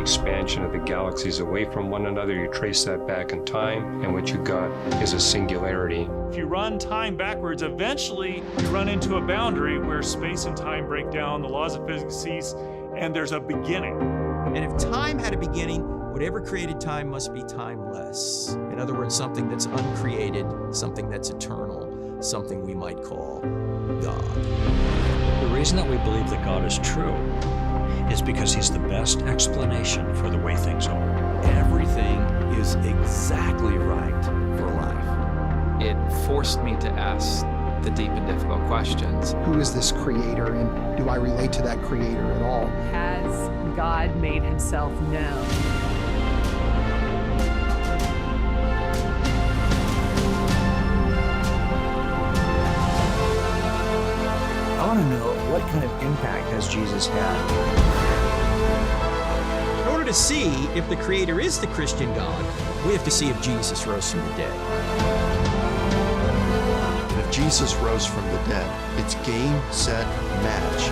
the expansion of the galaxies away from one another. You trace that back in time, and what you got is a singularity. If you run time backwards, eventually you run into a boundary where space and time break down, the laws of physics cease, and there's a beginning. And if time had a beginning, whatever created time must be timeless. In other words, something that's uncreated, something that's eternal, something we might call God. The reason that we believe that God is true is because he's the best explanation for the way things are. Everything is exactly right for life. It forced me to ask the deep and difficult questions. Who is this creator, and do I relate to that creator at all? Has God made himself known? I want to know, what kind of impact has Jesus had? In order to see if the creator is the Christian God, we have to see if Jesus rose from the dead. And if Jesus rose from the dead, it's game, set, match.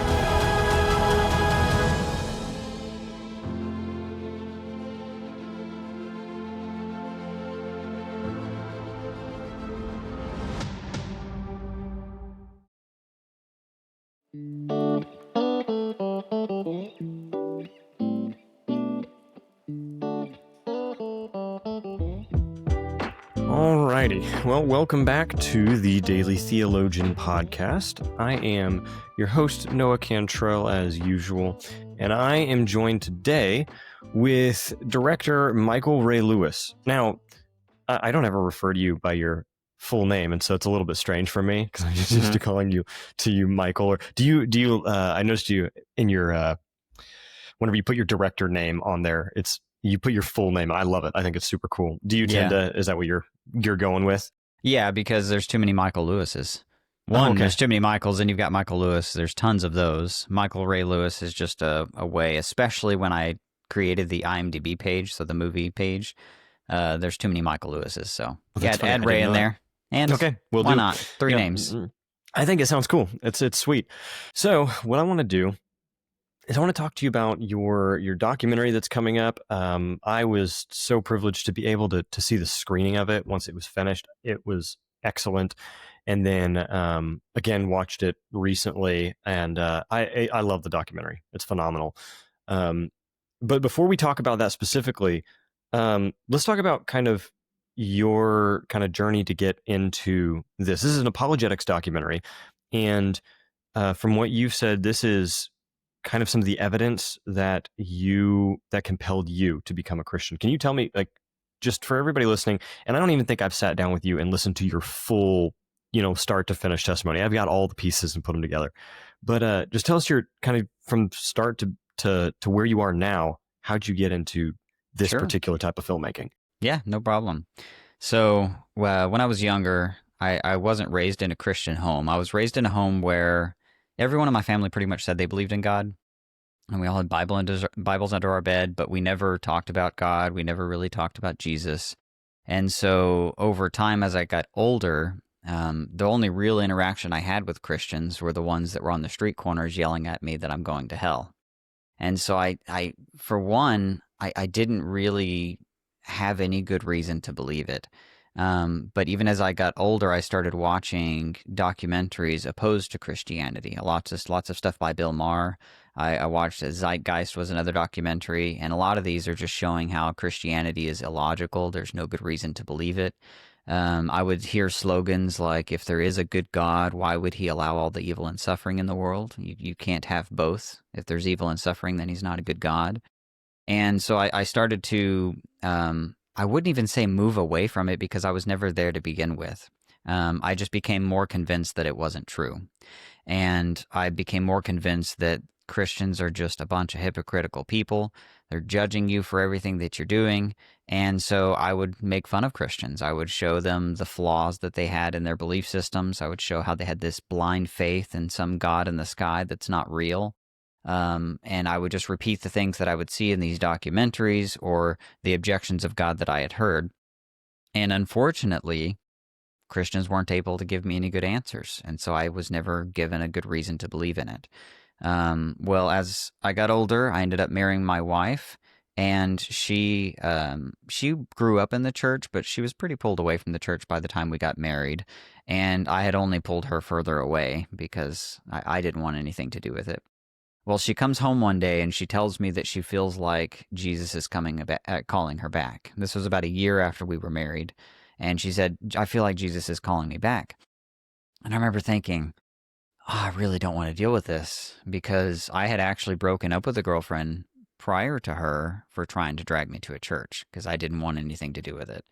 Alrighty, well, welcome back to the Daily Theologian Podcast. I am your host, Noah Cantrell, as usual, and I am joined today with director Michael Ray Lewis. Now, I don't ever refer to you by your full name, and so it's a little bit strange for me because I'm just used to calling you Michael. Or do you? I noticed you in your whenever you put your director name on there, you put your full name. I love it. I think it's super cool. Do you tend to? Is that what you're going with? Yeah, because there's too many Michael Lewises. There's too many Michaels, and you've got Michael Lewis. There's tons of those. Michael Ray Lewis is just a way, especially when I created the IMDb page, so the movie page. There's too many Michael Lewises, so add Ray in there. And why not? Three names. I think it sounds cool. It's sweet. So what I want to do is I want to talk to you about your documentary that's coming up. I was so privileged to be able to see the screening of it once it was finished. It was excellent. And then again, watched it recently, and I love the documentary. It's phenomenal. But before we talk about that specifically, let's talk about kind of your kind of journey to get into this. This is an apologetics documentary. And from what you've said, this is kind of some of the evidence that compelled you to become a Christian. Can you tell me, like, just for everybody listening, and I don't even think I've sat down with you and listened to your full, start to finish testimony. I've got all the pieces and put them together. But just tell us your kind of from start to where you are now. How'd you get into this particular type of filmmaking? Yeah, no problem. So when I was younger, I wasn't raised in a Christian home. I was raised in a home where everyone in my family pretty much said they believed in God, and we all had Bibles under our bed, but we never talked about God. We never really talked about Jesus. And so over time, as I got older, the only real interaction I had with Christians were the ones that were on the street corners yelling at me that I'm going to hell. And so I didn't really have any good reason to believe it. But even as I got older, I started watching documentaries opposed to Christianity. Lots of stuff by Bill Maher. I watched Zeitgeist was another documentary, and a lot of these are just showing how Christianity is illogical. There's no good reason to believe it. I would hear slogans like, if there is a good God, why would he allow all the evil and suffering in the world? You can't have both. If there's evil and suffering, then he's not a good God. And so I started to, I wouldn't even say move away from it because I was never there to begin with. I just became more convinced that it wasn't true. And I became more convinced that Christians are just a bunch of hypocritical people. They're judging you for everything that you're doing. And so I would make fun of Christians. I would show them the flaws that they had in their belief systems. I would show how they had this blind faith in some God in the sky that's not real. And I would just repeat the things that I would see in these documentaries or the objections of God that I had heard. And unfortunately, Christians weren't able to give me any good answers. And so I was never given a good reason to believe in it. Well, as I got older, I ended up marrying my wife, And she grew up in the church, but she was pretty pulled away from the church by the time we got married. And I had only pulled her further away because I didn't want anything to do with it. Well, she comes home one day and she tells me that she feels like Jesus is calling her back. This was about a year after we were married. And she said, I feel like Jesus is calling me back. And I remember thinking, I really don't want to deal with this, because I had actually broken up with a girlfriend prior to her for trying to drag me to a church because I didn't want anything to do with it.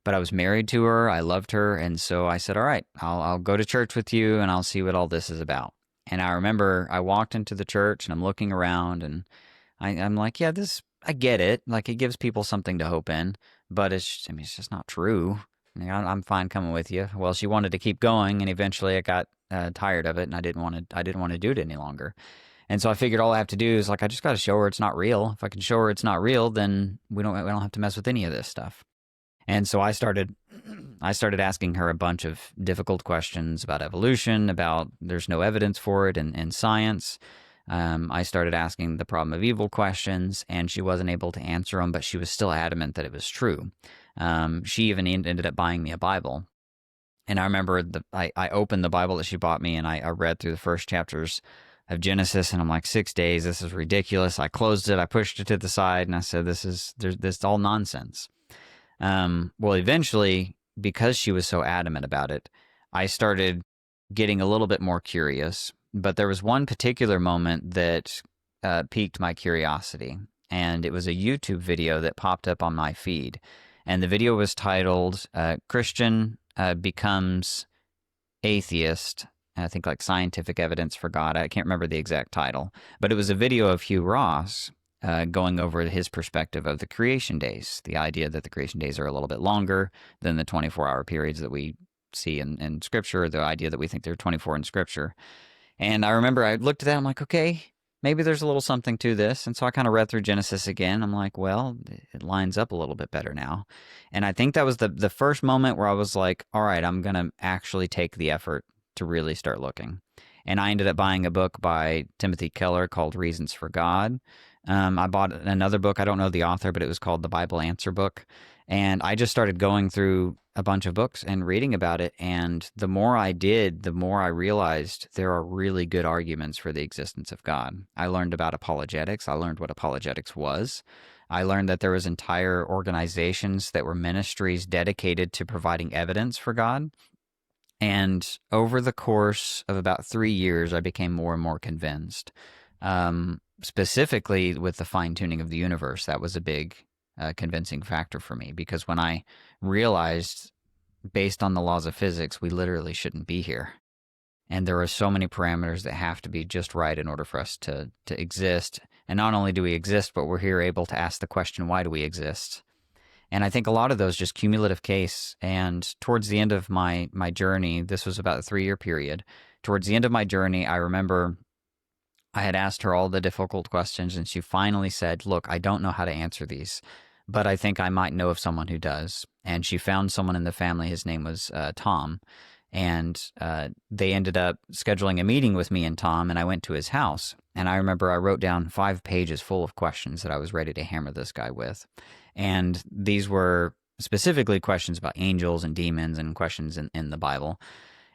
But I was married to her. I loved her. And so I said, all right, I'll go to church with you and I'll see what all this is about. And I remember I walked into the church and I'm looking around and I'm like, yeah, I get it. Like, it gives people something to hope in, but it's just not true. I'm fine coming with you. Well, she wanted to keep going, and eventually I got tired of it, and I didn't want to do it any longer. And so I figured all I have to do is, like, I just got to show her it's not real. If I can show her it's not real, then we don't have to mess with any of this stuff. And so I started asking her a bunch of difficult questions about evolution, about there's no evidence for it in science. I started asking the problem of evil questions, and she wasn't able to answer them, but she was still adamant that it was true. She even ended up buying me a Bible. And I remember I opened the Bible that she bought me, and I read through the first chapters of Genesis, and I'm like, 6 days, this is ridiculous. I closed it, I pushed it to the side, and I said, this is all nonsense. Well, eventually, because she was so adamant about it, I started getting a little bit more curious. But there was one particular moment that piqued my curiosity, and it was a YouTube video that popped up on my feed. And the video was titled, Christian Becomes Atheist, I think, like Scientific Evidence for God. I can't remember the exact title, but it was a video of Hugh Ross going over his perspective of the creation days, the idea that the creation days are a little bit longer than the 24-hour periods that we see in Scripture, the idea that we think they're 24 in Scripture. And I remember I looked at that, I'm like, okay, maybe there's a little something to this. And so I kind of read through Genesis again. I'm like, well, it lines up a little bit better now. And I think that was the first moment where I was like, all right, I'm going to actually take the effort to really start looking. And I ended up buying a book by Timothy Keller called Reasons for God. I bought another book. I don't know the author, but it was called The Bible Answer Book. And I just started going through a bunch of books and reading about it. And the more I did, the more I realized there are really good arguments for the existence of God. I learned about apologetics. I learned what apologetics was. I learned that there was entire organizations that were ministries dedicated to providing evidence for God. And over the course of about 3 years, I became more and more convinced. Specifically with the fine-tuning of the universe, that was a big convincing factor for me, because when I realized, based on the laws of physics, we literally shouldn't be here. And there are so many parameters that have to be just right in order for us to exist. And not only do we exist, but we're here able to ask the question, why do we exist? And I think a lot of those just cumulative case. And towards the end of my journey, this was about a 3-year period. Towards the end of my journey, I remember I had asked her all the difficult questions, and she finally said, look, I don't know how to answer these, but I think I might know of someone who does. And she found someone in the family. His name was Tom. And they ended up scheduling a meeting with me and Tom, and I went to his house. And I remember I wrote down 5 pages full of questions that I was ready to hammer this guy with. And these were specifically questions about angels and demons and questions in the Bible.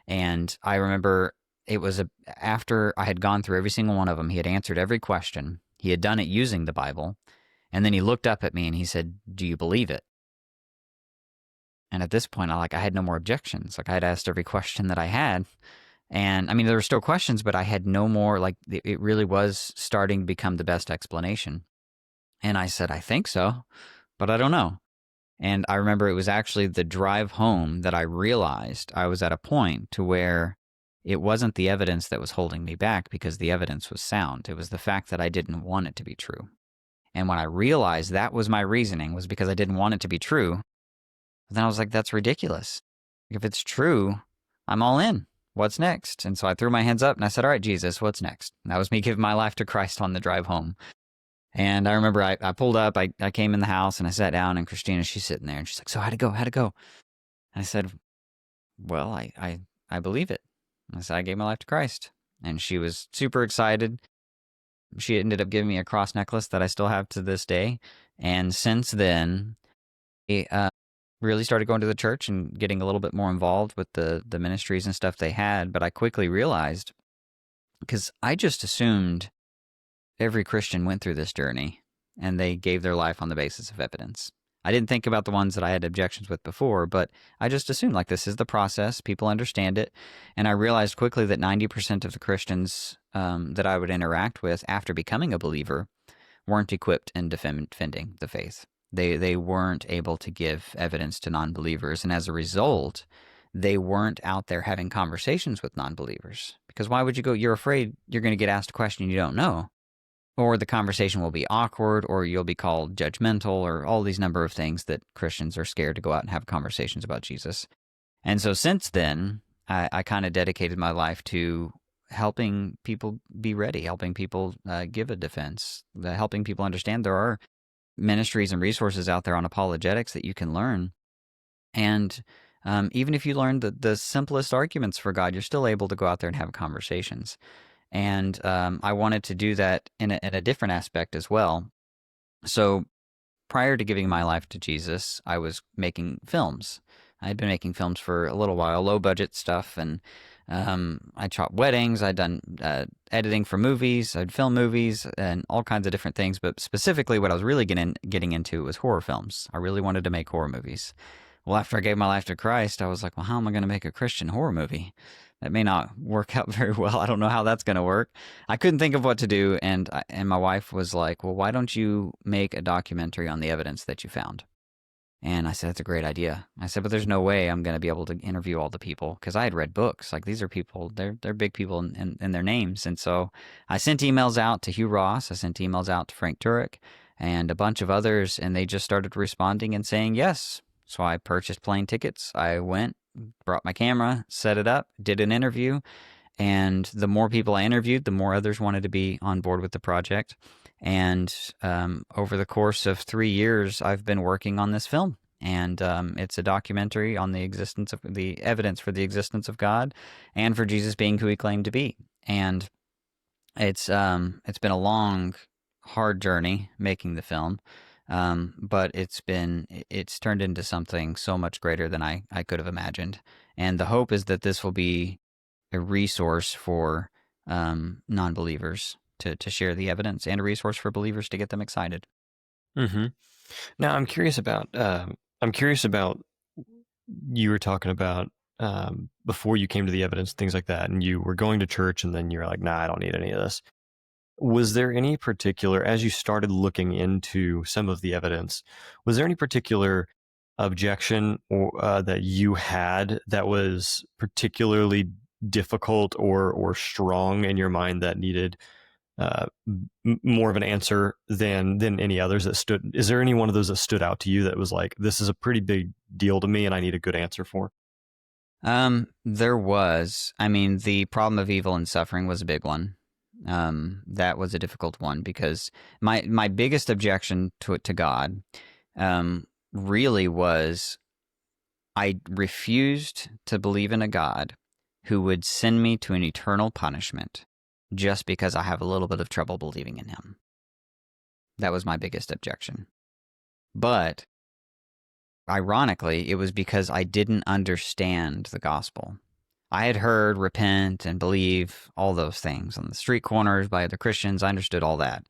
And I remember it was after I had gone through every single one of them, he had answered every question. He had done it using the Bible. And then he looked up at me and he said, do you believe it? And at this point, I had no more objections. Like, I had asked every question that I had. And I mean, there were still questions, but I had no more, like, it really was starting to become the best explanation. And I said, I think so, but I don't know. And I remember it was actually the drive home that I realized I was at a point to where it wasn't the evidence that was holding me back, because the evidence was sound. It was the fact that I didn't want it to be true. And when I realized that was my reasoning, was because I didn't want it to be true, then I was like, that's ridiculous. If it's true, I'm all in. What's next? And so I threw my hands up and I said, all right, Jesus, what's next? And that was me giving my life to Christ on the drive home. And I remember I pulled up, I came in the house and I sat down, and Christina, she's sitting there and she's like, so how'd it go? How'd it go? And I said, well, I believe it. And I said, I gave my life to Christ. And she was super excited. she ended up giving me a cross necklace that I still have to this day. And since then, I really started going to the church and getting a little bit more involved with the ministries and stuff they had. But I quickly realized, because I just assumed every Christian went through this journey and they gave their life on the basis of evidence. I didn't think about the ones that I had objections with before, but I just assumed like this is the process. People understand it. And I realized quickly that 90% of the Christians that I would interact with after becoming a believer weren't equipped in defending the faith. They weren't able to give evidence to non-believers. And as a result, they weren't out there having conversations with non-believers. Because why would you go? You're afraid you're going to get asked a question you don't know. Or the conversation will be awkward, or you'll be called judgmental, or all these number of things that Christians are scared to go out and have conversations about Jesus. And so since then, I kind of dedicated my life to helping people be ready, helping people give a defense, helping people understand there are ministries and resources out there on apologetics that you can learn. And even if you learn the simplest arguments for God, you're still able to go out there and have conversations. And I wanted to do that in a different aspect as well. So prior to giving my life to Jesus, I was making films. I had been making films for a little while, low-budget stuff, and I shot weddings. I'd done editing for movies. I'd film movies and all kinds of different things. But specifically what I was really getting into was horror films. I really wanted to make horror movies. Well, after I gave my life to Christ, I was like, well, how am I going to make a Christian horror movie? That may not work out very well. I don't know how that's going to work. I couldn't think of what to do, and my wife was like, well, why don't you make a documentary on the evidence that you found? And I said, that's a great idea. I said, but there's no way I'm going to be able to interview all the people, because I had read books. Like, these are people, they're big people in their names. And so I sent emails out to Hugh Ross. I sent emails out to Frank Turek and a bunch of others, and they just started responding and saying yes. So I purchased plane tickets. I went, brought my camera, set it up, did an interview, and the more people I interviewed, the more others wanted to be on board with the project. And over the course of 3 years, I've been working on this film. And it's a documentary on the existence of the evidence for the existence of God and for Jesus being who he claimed to be. And it's been a long, hard journey making the film. But it's turned into something so much greater than I could have imagined. And the hope is that this will be a resource for non-believers to share the evidence, and a resource for believers to get them excited. Mm-hmm. Now, I'm curious about you were talking about before you came to the evidence, things like that, and you were going to church, and then you're like, nah, I don't need any of this. Was there any particular, as you started looking into some of the evidence, was there any particular objection that you had that was particularly difficult or strong in your mind that needed more of an answer than any others that stood? Is there any one of those that stood out to you that was like, this is a pretty big deal to me and I need a good answer for? There was. I mean, the problem of evil and suffering was a big one. That was a difficult one, because my biggest objection to God really was I refused to believe in a God who would send me to an eternal punishment just because I have a little bit of trouble believing in him. That was my biggest objection. But ironically, it was because I didn't understand the gospel. I had heard repent and believe, all those things on the street corners by other Christians. I understood all that.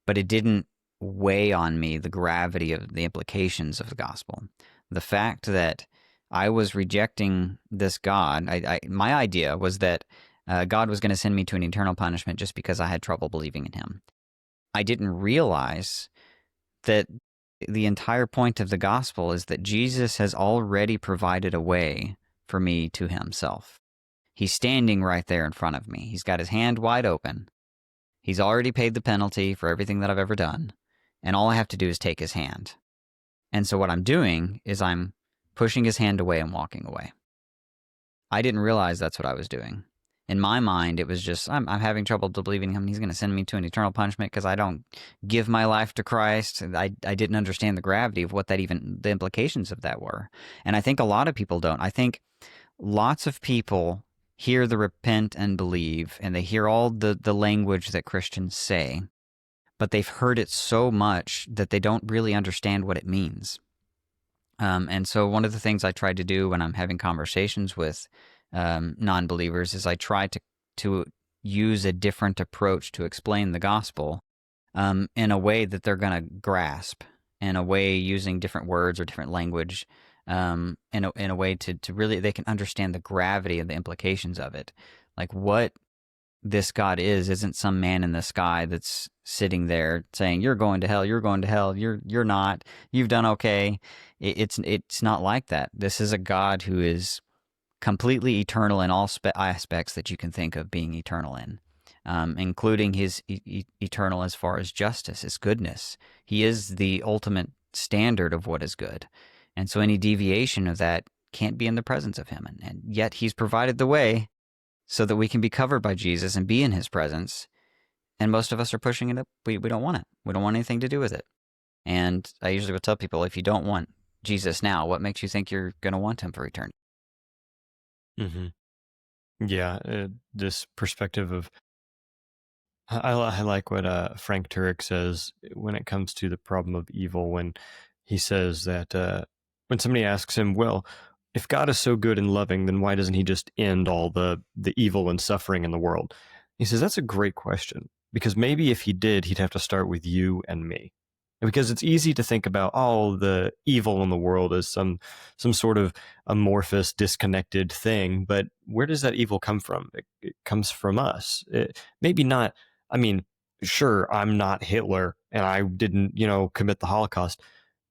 But it didn't weigh on me the gravity of the implications of the gospel. The fact that I was rejecting this God, my idea was that God was going to send me to an eternal punishment just because I had trouble believing in him. I didn't realize that the entire point of the gospel is that Jesus has already provided a way for me to himself. He's standing right there in front of me. He's got his hand wide open. He's already paid the penalty for everything that I've ever done. And all I have to do is take his hand. And so what I'm doing is I'm pushing his hand away and walking away. I didn't realize that's what I was doing. In my mind, it was just, I'm having trouble believing him. He's going to send me to an eternal punishment because I don't give my life to Christ. I didn't understand the gravity of what the implications of that were. And I think a lot of people don't. I think lots of people hear the repent and believe, and they hear all the language that Christians say, but they've heard it so much that they don't really understand what it means. And so one of the things I try to do when I'm having conversations with non-believers is I try to use a different approach to explain the gospel in a way that they're going to grasp, in a way using different words or different language, in a way to really, they can understand the gravity and the implications of it. Like what this God isn't some man in the sky that's sitting there saying, you're going to hell, you're going to hell, you're not, you've done okay. It's not like that. This is a God who is completely eternal in all aspects that you can think of being eternal in, including his eternal as far as justice, his goodness. He is the ultimate standard of what is good. And so any deviation of that can't be in the presence of him. And yet he's provided the way so that we can be covered by Jesus and be in his presence. And most of us are pushing it up. We don't want it. We don't want anything to do with it. And I usually will tell people, if you don't want Jesus now, what makes you think you're going to want him for eternity? Mm-hmm. Yeah, this perspective of, I like what Frank Turek says when it comes to the problem of evil, when he says that when somebody asks him, well, if God is so good and loving, then why doesn't he just end all the evil and suffering in the world? He says, that's a great question, because maybe if he did, he'd have to start with you and me. Because it's easy to think about, the evil in the world as some sort of amorphous, disconnected thing. But where does that evil come from? It comes from us. Maybe not. I mean, sure, I'm not Hitler and I didn't, commit the Holocaust.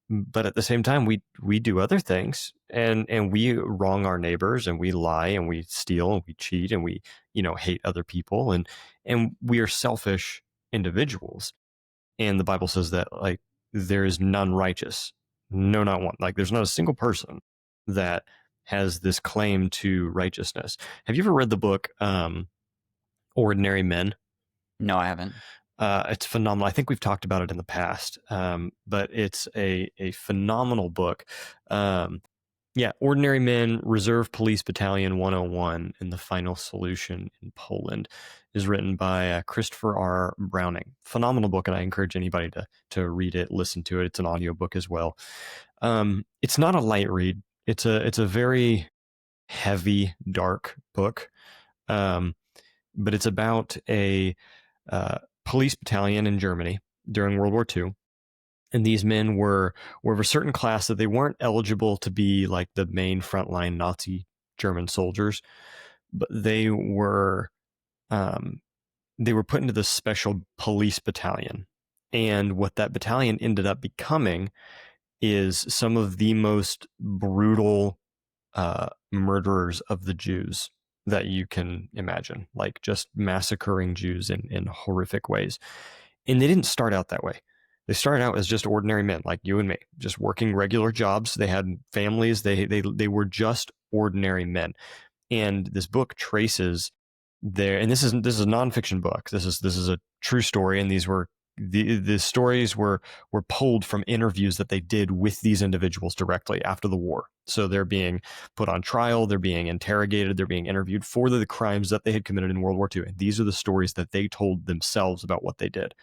But at the same time, we do other things, and we wrong our neighbors, and we lie, and we steal, and we cheat, and we hate other people, and we are selfish individuals. And the Bible says that like there is none righteous, no, not one. Like there's not a single person that has this claim to righteousness. Have you ever read the book Ordinary Men? No, I haven't. It's phenomenal. I think we've talked about it in the past, but it's a phenomenal book. Ordinary Men, Reserve Police Battalion 101, and the Final Solution in Poland is written by Christopher R. Browning. Phenomenal book, and I encourage anybody to read it, listen to it. It's an audiobook as well. It's not a light read. It's a very heavy, dark book, but it's about a police battalion in Germany during World War II. And these men were of a certain class that they weren't eligible to be like the main frontline Nazi German soldiers, but they were put into this special police battalion. And what that battalion ended up becoming is some of the most brutal murderers of the Jews that you can imagine, like just massacring Jews in horrific ways. And they didn't start out that way. They started out as just ordinary men like you and me, just working regular jobs. They had families. They were just ordinary men. And this book traces and this is a nonfiction book. This is a true story. And these were the stories were pulled from interviews that they did with these individuals directly after the war. So they're being put on trial, they're being interrogated, they're being interviewed for the crimes that they had committed in World War II. And these are the stories that they told themselves about what they did.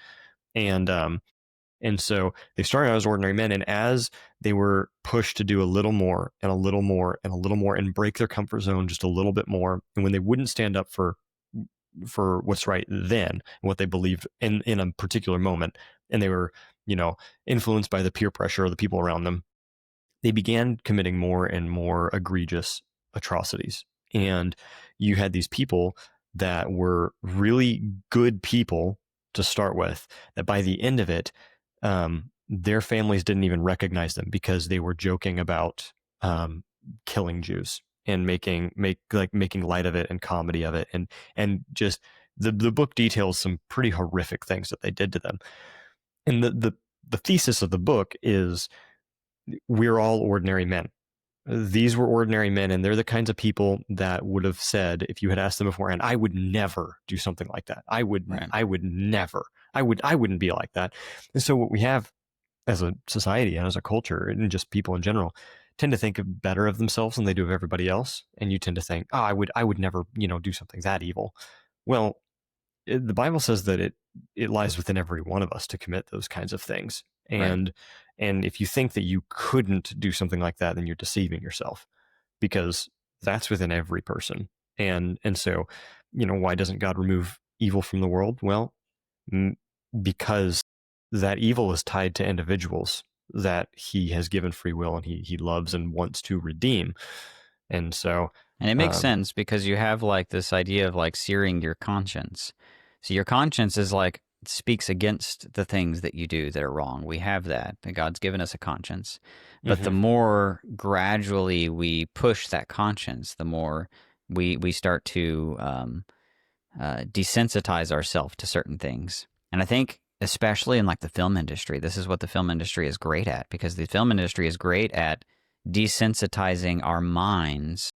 And so they started out as ordinary men, and as they were pushed to do a little more and a little more and a little more and break their comfort zone just a little bit more, and when they wouldn't stand up for what's right then and what they believed in a particular moment, and they were, influenced by the peer pressure of the people around them, they began committing more and more egregious atrocities. And you had these people that were really good people to start with, that by the end of it, their families didn't even recognize them because they were joking about killing Jews and making light of it and comedy of it, and just the book details some pretty horrific things that they did to them. And the thesis of the book is we're all ordinary men. These were ordinary men, and they're the kinds of people that would have said, if you had asked them beforehand, I would never do something like that. I would never. I wouldn't be like that. And so what we have as a society and as a culture and just people in general tend to think better of themselves than they do of everybody else, and you tend to think, oh, I would never, do something that evil. Well, the Bible says that it lies within every one of us to commit those kinds of things. And if you think that you couldn't do something like that, then you're deceiving yourself, because that's within every person. And so, why doesn't God remove evil from the world? Well, because that evil is tied to individuals that he has given free will and he loves and wants to redeem. And so, and it makes sense, because you have like this idea of like searing your conscience. So your conscience is like, speaks against the things that you do that are wrong. We have that. God's given us a conscience. But the more gradually we push that conscience, the more we start to desensitize ourselves to certain things. And I think especially in like the film industry, this is what the film industry is great at, because the film industry is great at desensitizing our minds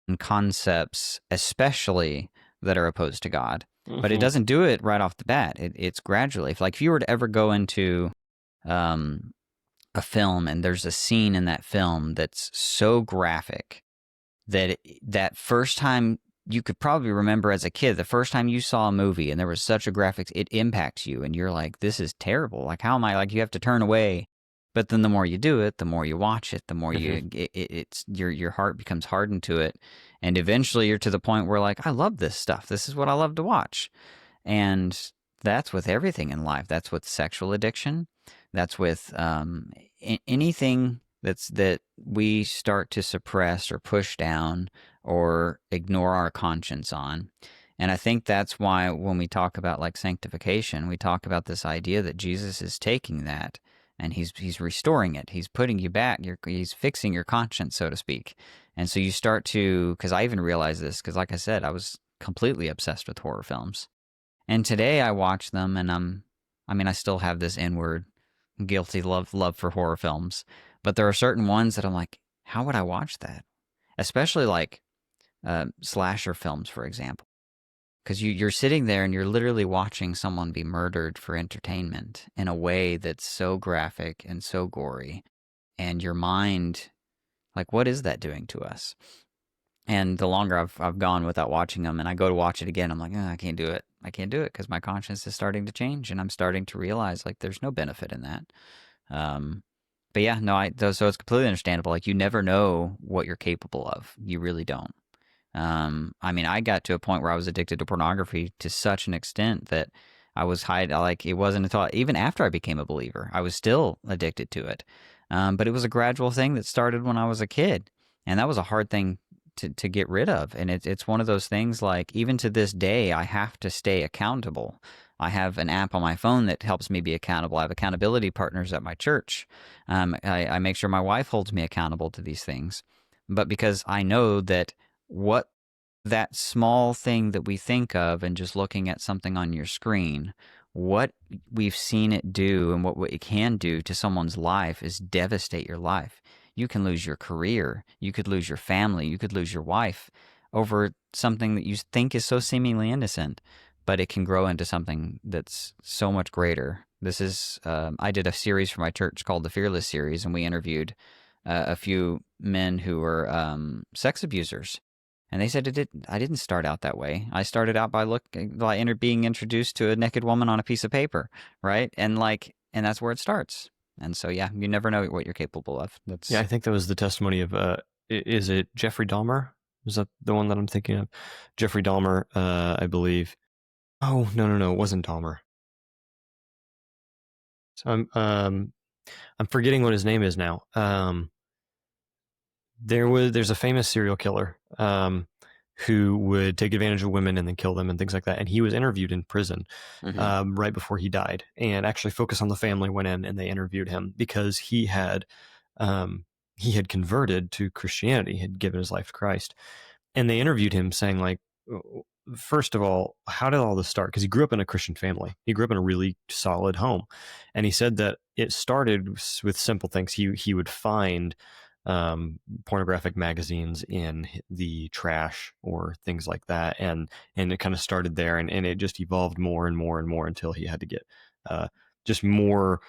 and concepts, especially that are opposed to God. But it doesn't do it right off the bat. It's gradually. If you were to ever go into a film and there's a scene in that film that's so graphic that that first time, you could probably remember as a kid, the first time you saw a movie and there was such a graphics, it impacts you and you're like, this is terrible. Like, how am I, like, you have to turn away. But then the more you do it, the more you watch it, the more your heart becomes hardened to it. And eventually you're to the point where, like, I love this stuff. This is what I love to watch. And that's with everything in life. That's with sexual addiction. That's with anything that we start to suppress or push down or ignore our conscience on. And I think that's why when we talk about like sanctification, we talk about this idea that Jesus is taking that and he's restoring it. He's putting you back. He's fixing your conscience, so to speak. And so you start to, because I even realized this, because like I said, I was completely obsessed with horror films. And today I watch them and I still have this inward guilty love for horror films. But there are certain ones that I'm like, how would I watch that? Especially like slasher films, for example. Because you're sitting there and you're literally watching someone be murdered for entertainment in a way that's so graphic and so gory. And your mind, like, what is that doing to us? And the longer I've gone without watching them and I go to watch it again, I'm like, I can't do it. I can't do it because my conscience is starting to change and I'm starting to realize, like, there's no benefit in that. But yeah, no, so it's completely understandable. Like, you never know what you're capable of. You really don't. I got to a point where I was addicted to pornography to such an extent that I was it wasn't until even after I became a believer, I was still addicted to it. But it was a gradual thing that started when I was a kid. And that was a hard thing to get rid of. And it's one of those things, like, even to this day, I have to stay accountable. I have an app on my phone that helps me be accountable. I have accountability partners at my church. I make sure my wife holds me accountable to these things. But because I know that what that small thing that we think of and just looking at something on your screen, what we've seen it do and what it can do to someone's life is devastate your life. You can lose your career. You could lose your family. You could lose your wife over something that you think is so seemingly innocent, but it can grow into something that's so much greater. This is, I did a series for my church called the Fearless Series, and we interviewed a few men who were sex abusers. And they said, I didn't start out that way. I started out by being introduced to a naked woman on a piece of paper, right? And that's where it starts. And so, yeah, you never know what you're capable of. Yeah, I think that was the testimony of, is it Jeffrey Dahmer? Is that the one that I'm thinking of? Jeffrey Dahmer, I believe. Oh, no, it wasn't Dahmer. So I'm forgetting what his name is now. There's a famous serial killer who would take advantage of women and then kill them and things like that. And he was interviewed in prison right before he died. And actually, Focus on the Family went in and they interviewed him because he had converted to Christianity, had given his life to Christ. And they interviewed him saying, like, first of all, how did all this start? Because he grew up in a Christian family. He grew up in a really solid home. And he said that it started with simple things. He would find pornographic magazines in the trash or things like that, and it kind of started there, and it just evolved more and more and more until he had to get just more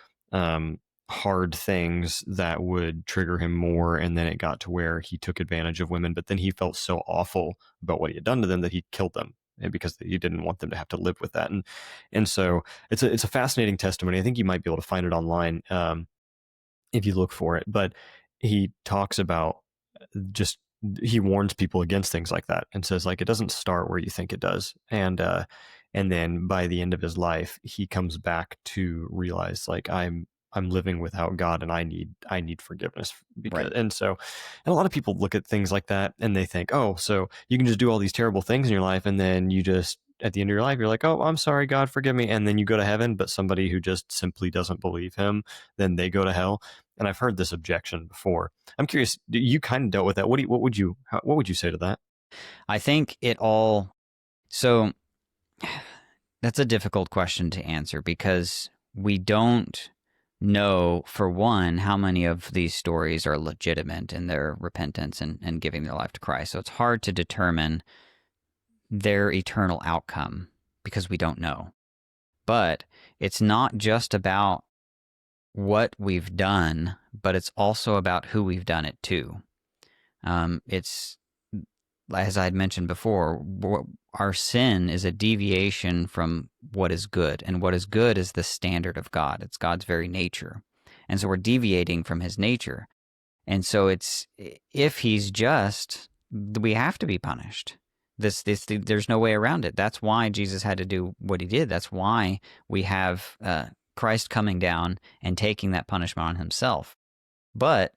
hard things that would trigger him more, and then it got to where he took advantage of women, but then he felt so awful about what he had done to them that he killed them, and because he didn't want them to have to live with that. And so it's a fascinating testimony. I think you might be able to find it online if you look for it, but he talks about just, he warns people against things like that and says, like, it doesn't start where you think it does. And then by the end of his life, he comes back to realize, like, I'm living without God, and I need forgiveness. Because, Right. and a lot of people look at things like that and they think, oh, so you can just do all these terrible things in your life, and then you just, at the end of your life, you're like, oh, I'm sorry, God, forgive me. And then you go to heaven. But somebody who just simply doesn't believe him, then they go to hell. And I've heard this objection before. I'm curious, you kind of dealt with that. What would you say to that? I think it all, so that's a difficult question to answer, because we don't know, for one, how many of these stories are legitimate in their repentance and giving their life to Christ. So it's hard to determine their eternal outcome because we don't know. But it's not just about what we've done, but it's also about who we've done it to. It's, as I had mentioned before, our sin is a deviation from what is good, and what is good is the standard of God. It's God's very nature. And so we're deviating from his nature. And so it's, if he's just, we have to be punished. There's no way around it. That's why Jesus had to do what he did. That's why we have Christ coming down and taking that punishment on himself. But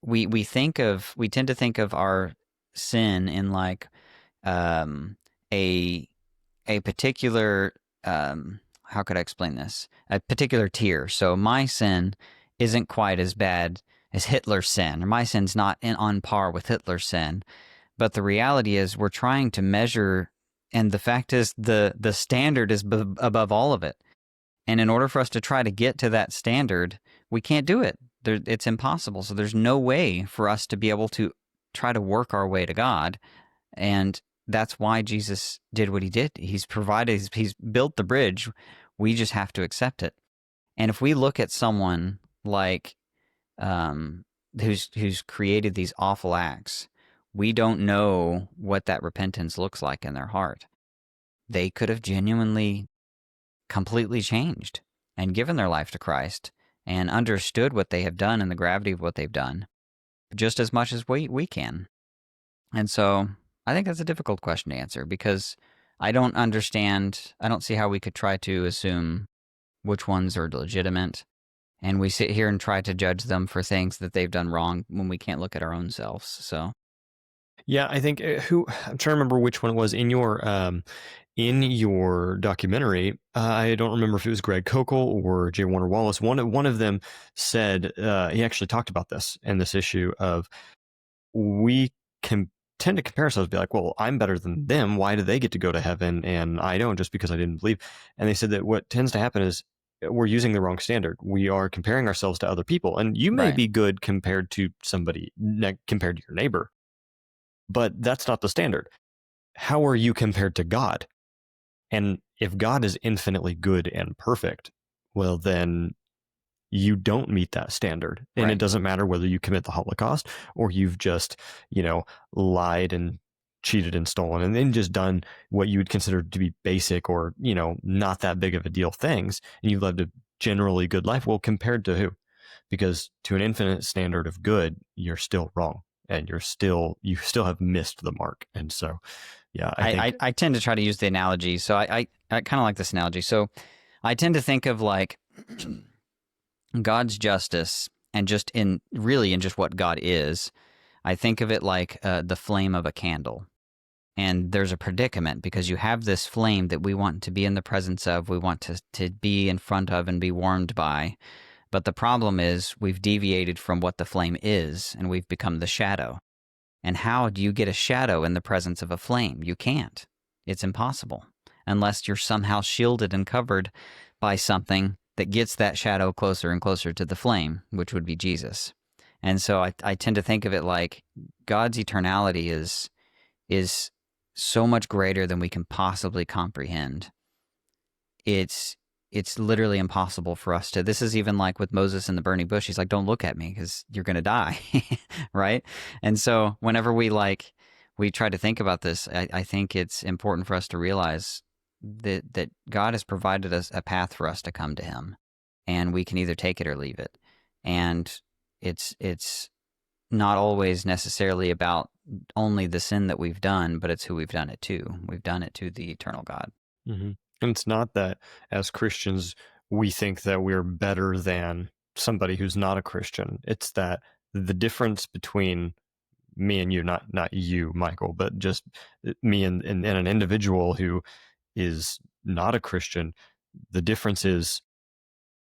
we tend to think of our sin in like a particular, how could I explain this? A particular tier. So my sin isn't quite as bad as Hitler's sin, or my sin's not on par with Hitler's sin. But the reality is we're trying to measure, and the fact is the standard is above all of it. And in order for us to try to get to that standard, we can't do it. It's impossible. So there's no way for us to be able to try to work our way to God. And that's why Jesus did what he did. He's built the bridge. We just have to accept it. And if we look at someone like who's created these awful acts, we don't know what that repentance looks like in their heart. They could have genuinely, completely changed and given their life to Christ and understood what they have done and the gravity of what they've done just as much as we can. And so I think that's a difficult question to answer, because I don't see how we could try to assume which ones are legitimate. And we sit here and try to judge them for things that they've done wrong when we can't look at our own selves. So. Yeah, I think I'm trying to remember which one it was in your documentary. I don't remember if it was Greg Kokel or J. Warner Wallace. One of them said, he actually talked about this and this issue of, we can tend to compare ourselves, be like, well, I'm better than them. Why do they get to go to heaven and I don't, just because I didn't believe? And they said that what tends to happen is we're using the wrong standard. We are comparing ourselves to other people, and you may be good compared to somebody, compared to your neighbor. But that's not the standard. How are you compared to God? And if God is infinitely good and perfect, well, then you don't meet that standard. And it doesn't matter whether you commit the Holocaust or you've just, lied and cheated and stolen and then just done what you would consider to be basic or, not that big of a deal things, and you've lived a generally good life. Well, compared to who? Because to an infinite standard of good, you're still wrong. And you still have missed the mark. And so, yeah, I tend to try to use the analogy. So I kind of like this analogy. So I tend to think of like God's justice, and just in just what God is. I think of it like the flame of a candle. And there's a predicament, because you have this flame that we want to be in the presence of, we want to be in front of and be warmed by. But the problem is we've deviated from what the flame is, and we've become the shadow. And how do you get a shadow in the presence of a flame? You can't. It's impossible, unless you're somehow shielded and covered by something that gets that shadow closer and closer to the flame, which would be Jesus. And so I tend to think of it like God's eternality is so much greater than we can possibly comprehend. It's it's literally impossible for us to. This is even like with Moses in the burning bush. He's like, don't look at me because you're going to die, right? And so whenever we try to think about this, I think it's important for us to realize that God has provided us a path for us to come to him, and we can either take it or leave it. And it's not always necessarily about only the sin that we've done, but it's who we've done it to. We've done it to the eternal God. Mm-hmm. And it's not that as Christians, we think that we're better than somebody who's not a Christian. It's that the difference between me and you, not you, Michael, but just me and an individual who is not a Christian, the difference is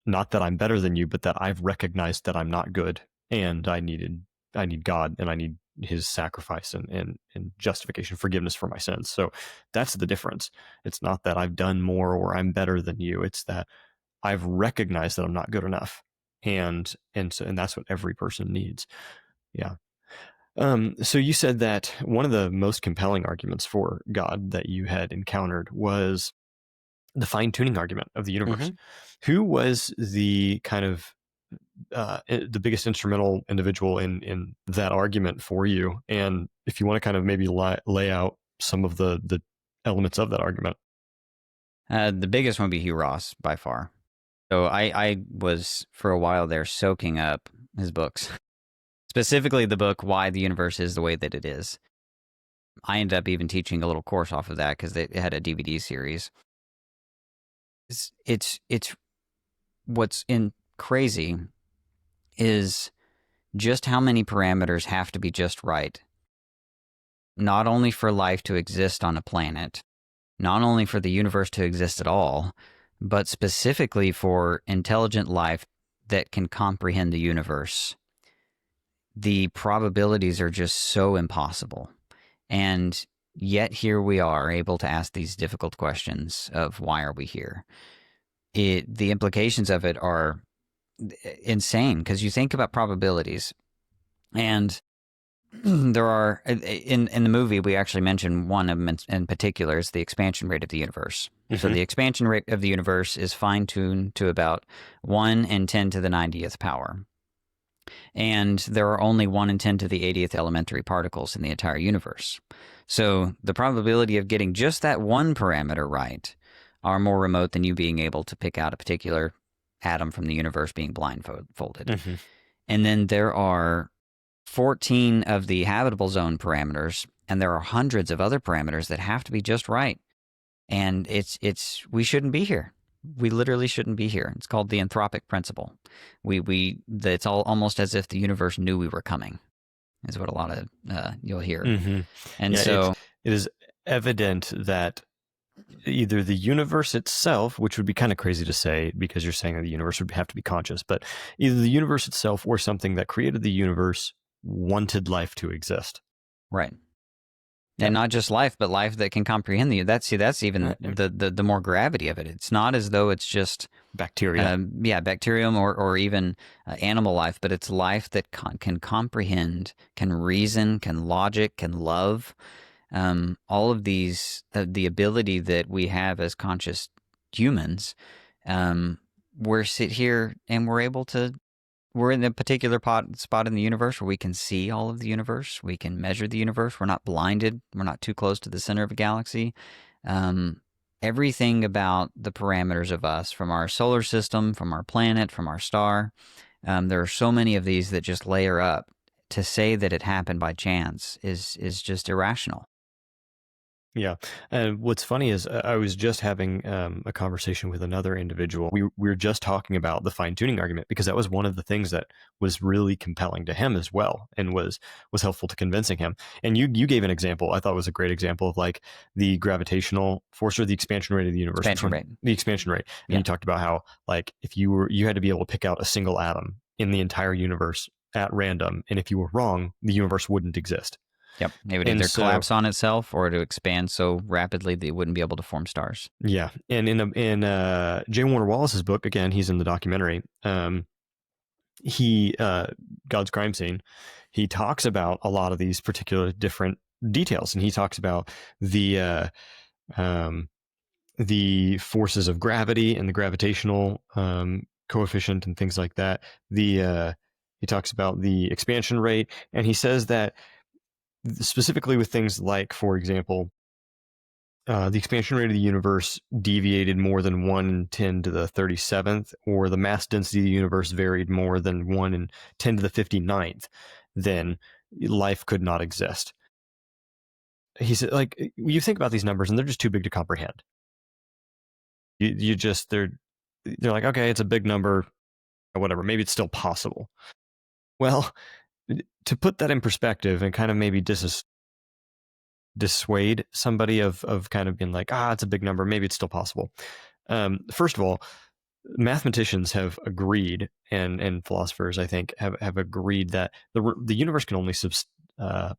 not that I'm better than you, but that I've recognized that I'm not good, and I need God, and I need his sacrifice and justification, forgiveness for my sins. So that's the difference. It's not that I've done more or I'm better than you. It's that I've recognized that I'm not good enough. And that's what every person needs. Yeah. So you said that one of the most compelling arguments for God that you had encountered was the fine-tuning argument of the universe. Mm-hmm. Who was the kind of the biggest instrumental individual in that argument for you? And if you want to kind of maybe lay out some of the elements of that argument. The biggest one would be Hugh Ross by far. So I was for a while there soaking up his books, specifically the book Why the Universe is the Way That It Is. I ended up even teaching a little course off of that because it had a DVD series. It's what's crazy is just how many parameters have to be just right. Not only for life to exist on a planet, not only for the universe to exist at all, but specifically for intelligent life that can comprehend the universe. The probabilities are just so impossible. And yet here we are able to ask these difficult questions of why are we here? The implications of it are insane because you think about probabilities, and there are in the movie we actually mention one of them in particular is the expansion rate of the universe. Mm-hmm. So the expansion rate of the universe is fine-tuned to about 1 in 10 to the 90th power. And there are only 1 in 10 to the 80th elementary particles in the entire universe. So the probability of getting just that one parameter right are more remote than you being able to pick out a particular atom from the universe being blindfolded. Mm-hmm. And then there are 14 of the habitable zone parameters, and there are hundreds of other parameters that have to be just right. And we shouldn't be here. We literally shouldn't be here. It's called the anthropic principle. It's almost as if the universe knew we were coming, is what a lot of you'll hear. Mm-hmm. And so it is evident that either the universe itself, which would be kind of crazy to say because you're saying that the universe would have to be conscious, but either the universe itself or something that created the universe wanted life to exist. Right. And not just life, but life that can comprehend that's even the more gravity of it. It's not as though it's just bacteria. Bacterium or even animal life, but it's life that can comprehend, can reason, can logic, can love. All of these, the ability that we have as conscious humans, we're sit here and we're in a particular spot in the universe where we can see all of the universe. We can measure the universe. We're not blinded. We're not too close to the center of a galaxy. Everything about the parameters of us, from our solar system, from our planet, from our star, there are so many of these that just layer up. To say that it happened by chance is just irrational. Yeah. And what's funny is I was just having a conversation with another individual. We were just talking about the fine-tuning argument because that was one of the things that was really compelling to him as well and was helpful to convincing him. And you gave an example I thought was a great example of like the gravitational force or the expansion rate of the universe. The expansion rate. And you talked about how like if you had to be able to pick out a single atom in the entire universe at random, and if you were wrong, the universe wouldn't exist. Yep. It would either collapse on itself or to expand so rapidly that it wouldn't be able to form stars. Yeah. And in J. Warner Wallace's book, again, he's in the documentary, God's Crime Scene, he talks about a lot of these particular different details. And he talks about the the forces of gravity and the gravitational coefficient and things like that. He talks about the expansion rate, and he says that specifically with things like, for example, the expansion rate of the universe deviated more than 1 in 10 to the 37th, or the mass density of the universe varied more than 1 in 10 to the 59th, then life could not exist. He said, like, you think about these numbers and they're just too big to comprehend. They're like, okay, it's a big number, or whatever, maybe it's still possible. Well, to put that in perspective and kind of maybe dissuade somebody of kind of being like, it's a big number, maybe it's still possible. First of all, mathematicians have agreed, and philosophers, I think, have agreed that the universe can only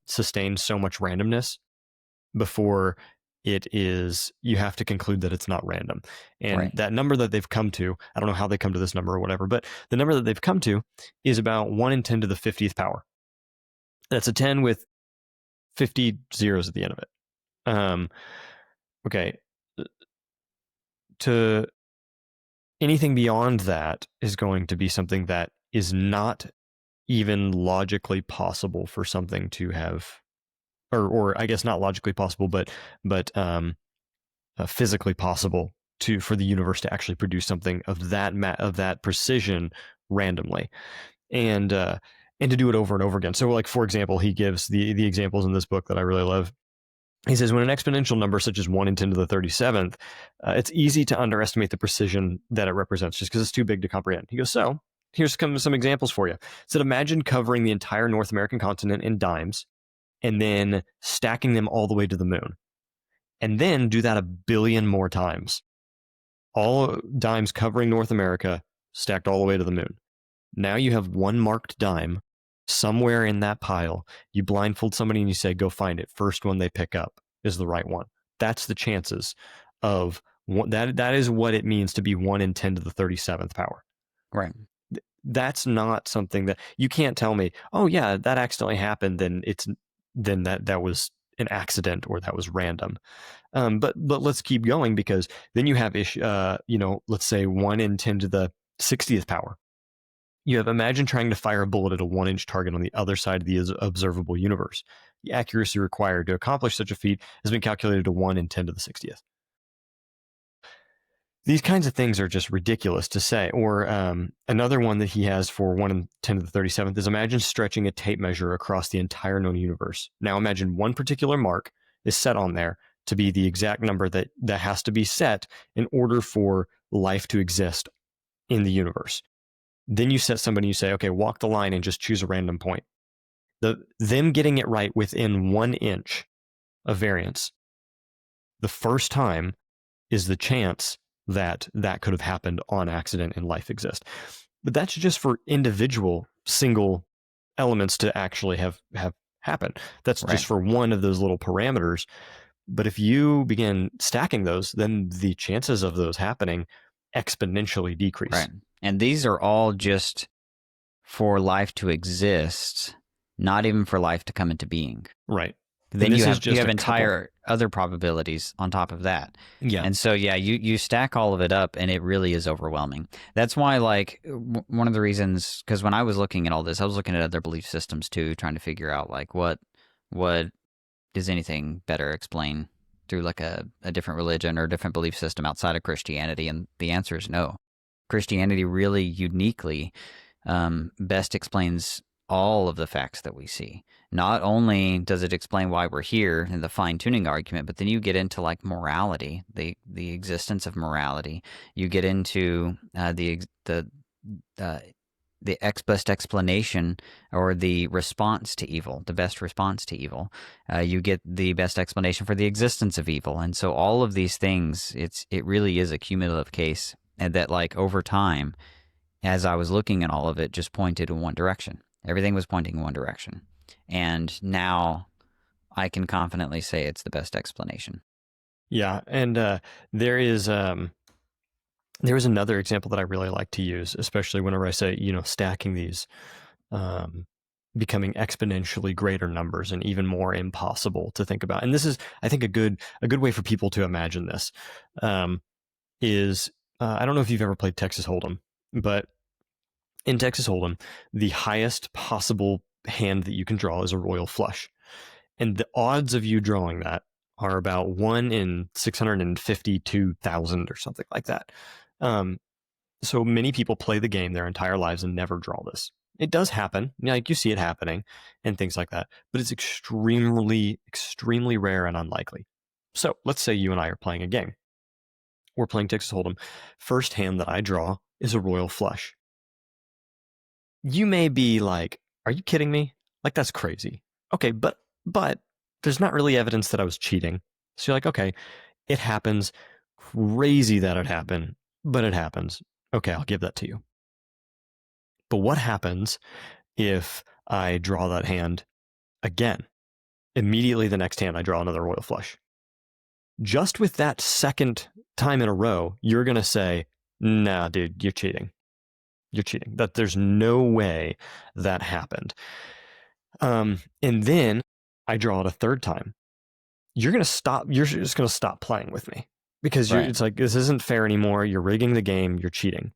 sustain so much randomness before you have to conclude that it's not random. And that number that they've come to, I don't know how they come to this number or whatever, but the number that they've come to is about 1 in 10 to the 50th power. That's a 10 with 50 zeros at the end of it. Okay. To anything beyond that is going to be something that is not even logically possible for something to have, or I guess not logically possible, but physically possible for the universe to actually produce something of that precision randomly, and to do it over and over again. So, like, for example, he gives the examples in this book that I really love. He says, when an exponential number such as 1 in 10 to the 37th, it's easy to underestimate the precision that it represents just because it's too big to comprehend. He goes, so here's some examples for you. He said, imagine covering the entire North American continent in dimes and then stacking them all the way to the moon. And then do that 1 billion more times. All dimes covering North America stacked all the way to the moon. Now you have one marked dime somewhere in that pile. You blindfold somebody and you say, go find it. First one they pick up is the right one. That's the chances of that. That is what it means to be 1 in 10 to the 37th power. Right. That's not something that you can't tell me, oh yeah, that accidentally happened. Then that was an accident or that was random. But let's keep going, because then you have let's say 1 in 10 to the 60th power. You have, imagine trying to fire a bullet at a 1-inch target on the other side of the observable universe. The accuracy required to accomplish such a feat has been calculated to 1 in 10 to the 60th. These kinds of things are just ridiculous to say. Or another one that he has for 1 in 10 to the 37th is, imagine stretching a tape measure across the entire known universe. Now imagine one particular mark is set on there to be the exact number that has to be set in order for life to exist in the universe. Then you set somebody, you say, okay, walk the line and just choose a random point. Them getting it right within 1 inch of variance, the first time, is the chance that could have happened on accident and life exist. But that's just for individual single elements to actually have happened. That's just for one of those little parameters. But if you begin stacking those, then the chances of those happening exponentially decrease. Right. And these are all just for life to exist, not even for life to come into being. Right. Then you have entire other probabilities on top of that. Yeah. And so, yeah, you stack all of it up and it really is overwhelming. That's why, like, one of the reasons, because when I was looking at all this, I was looking at other belief systems too, trying to figure out, like, what does anything better explain through, like, a different religion or a different belief system outside of Christianity? And the answer is no. Christianity really uniquely best explains all of the facts that we see. Not only does it explain why we're here in the fine-tuning argument, but then you get into, like, morality, the existence of morality. You get into the best explanation, or the response to evil, the best response to evil. You get the best explanation for the existence of evil. And so all of these things, it really is a cumulative case, and that, like, over time, as I was looking at all of it, just pointed in one direction. Everything was pointing in one direction. And now I can confidently say it's the best explanation. Yeah. And there is another example that I really like to use, especially whenever I say, stacking these becoming exponentially greater numbers and even more impossible to think about. And this is, I think, a good way for people to imagine this. I don't know if you've ever played Texas Hold'em, but in Texas Hold'em, the highest possible hand that you can draw is a royal flush. And the odds of you drawing that are about 1 in 652,000 or something like that. So many people play the game their entire lives and never draw this. It does happen, like you see it happening and things like that, but it's extremely, extremely rare and unlikely. So let's say you and I are playing a game. We're playing Texas Hold'em. First hand that I draw is a royal flush. You may be like, are you kidding me? Like, that's crazy. Okay, but there's not really evidence that I was cheating. So you're like, okay, it happens. Crazy that it happened, but it happens. Okay, I'll give that to you. But what happens if I draw that hand again? Immediately the next hand, I draw another royal flush. Just with that second time in a row, you're going to say, nah, dude, you're cheating. You're cheating. That there's no way that happened. And then I draw it a third time. You're just going to stop playing with me because it's like, this isn't fair anymore. You're rigging the game. You're cheating.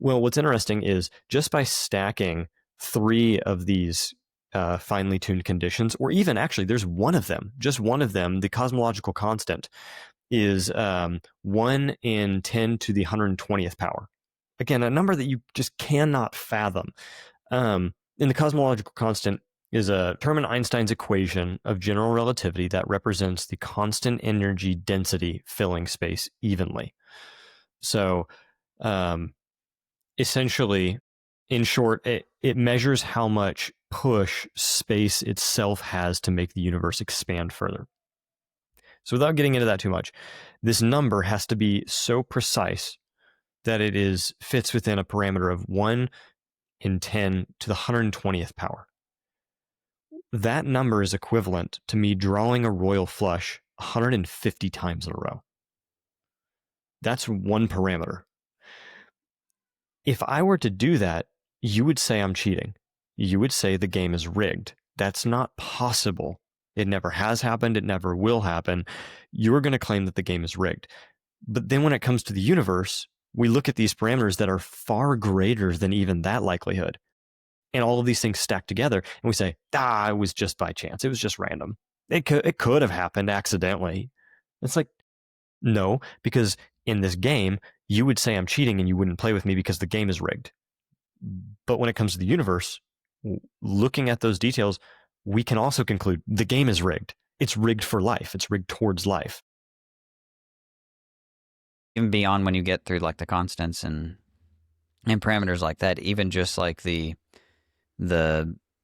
Well, what's interesting is just by stacking 3 of these finely tuned conditions, or even actually there's one of them, just one of them, the cosmological constant is 1 in 10 to the 120th power. Again, a number that you just cannot fathom. And the cosmological constant is a term in Einstein's equation of general relativity that represents the constant energy density filling space evenly. So essentially, in short, it measures how much push space itself has to make the universe expand further. So without getting into that too much, this number has to be so precise that it fits within a parameter of 1 in 10 to the 120th power. That number is equivalent to me drawing a royal flush 150 times in a row. That's one parameter. If I were to do that, you would say I'm cheating. You would say the game is rigged. That's not possible. It never has happened. It never will happen. You're going to claim that the game is rigged. But then when it comes to the universe, we look at these parameters that are far greater than even that likelihood. And all of these things stack together. And we say, it was just by chance. It was just random. It could have happened accidentally. It's like, no, because in this game, you would say I'm cheating and you wouldn't play with me because the game is rigged. But when it comes to the universe, looking at those details, we can also conclude the game is rigged. It's rigged for life. It's rigged towards life. Even beyond when you get through like the constants and parameters like that, even just like the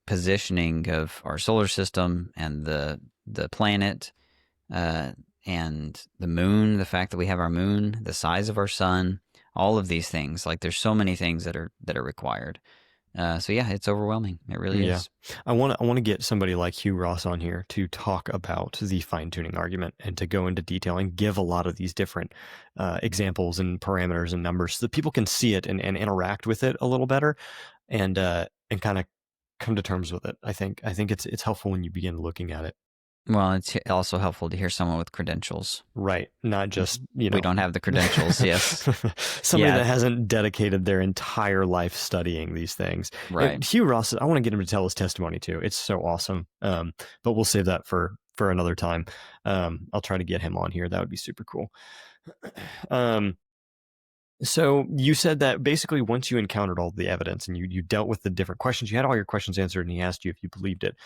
positioning of our solar system and the planet and the moon, the fact that we have our moon, the size of our sun, all of these things, like there's so many things that are required. So yeah, it's overwhelming. It really is. I want to get somebody like Hugh Ross on here to talk about the fine-tuning argument and to go into detail and give a lot of these different examples and parameters and numbers so that people can see it and interact with it a little better and kind of come to terms with it. I think it's helpful when you begin looking at it. Well, it's also helpful to hear someone with credentials. Right. Not just, we don't have the credentials, yes. Somebody that hasn't dedicated their entire life studying these things. Right. And Hugh Ross, I want to get him to tell his testimony too. It's so awesome. But we'll save that for another time. I'll try to get him on here. That would be super cool. So you said that basically once you encountered all the evidence and you dealt with the different questions, you had all your questions answered and he asked you if you believed it.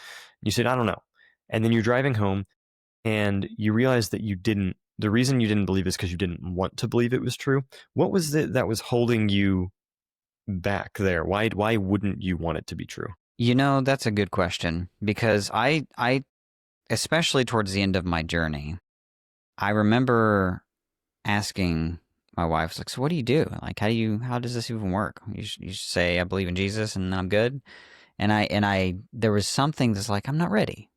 You said, I don't know. And then you're driving home and you realize that the reason you didn't believe is because you didn't want to believe it was true. What was it that was holding you back there? Why wouldn't you want it to be true? That's a good question because I especially towards the end of my journey, I remember asking my wife, like, so what do you do? Like, how does this even work? You say, I believe in Jesus and I'm good. And there was something that's like, I'm not ready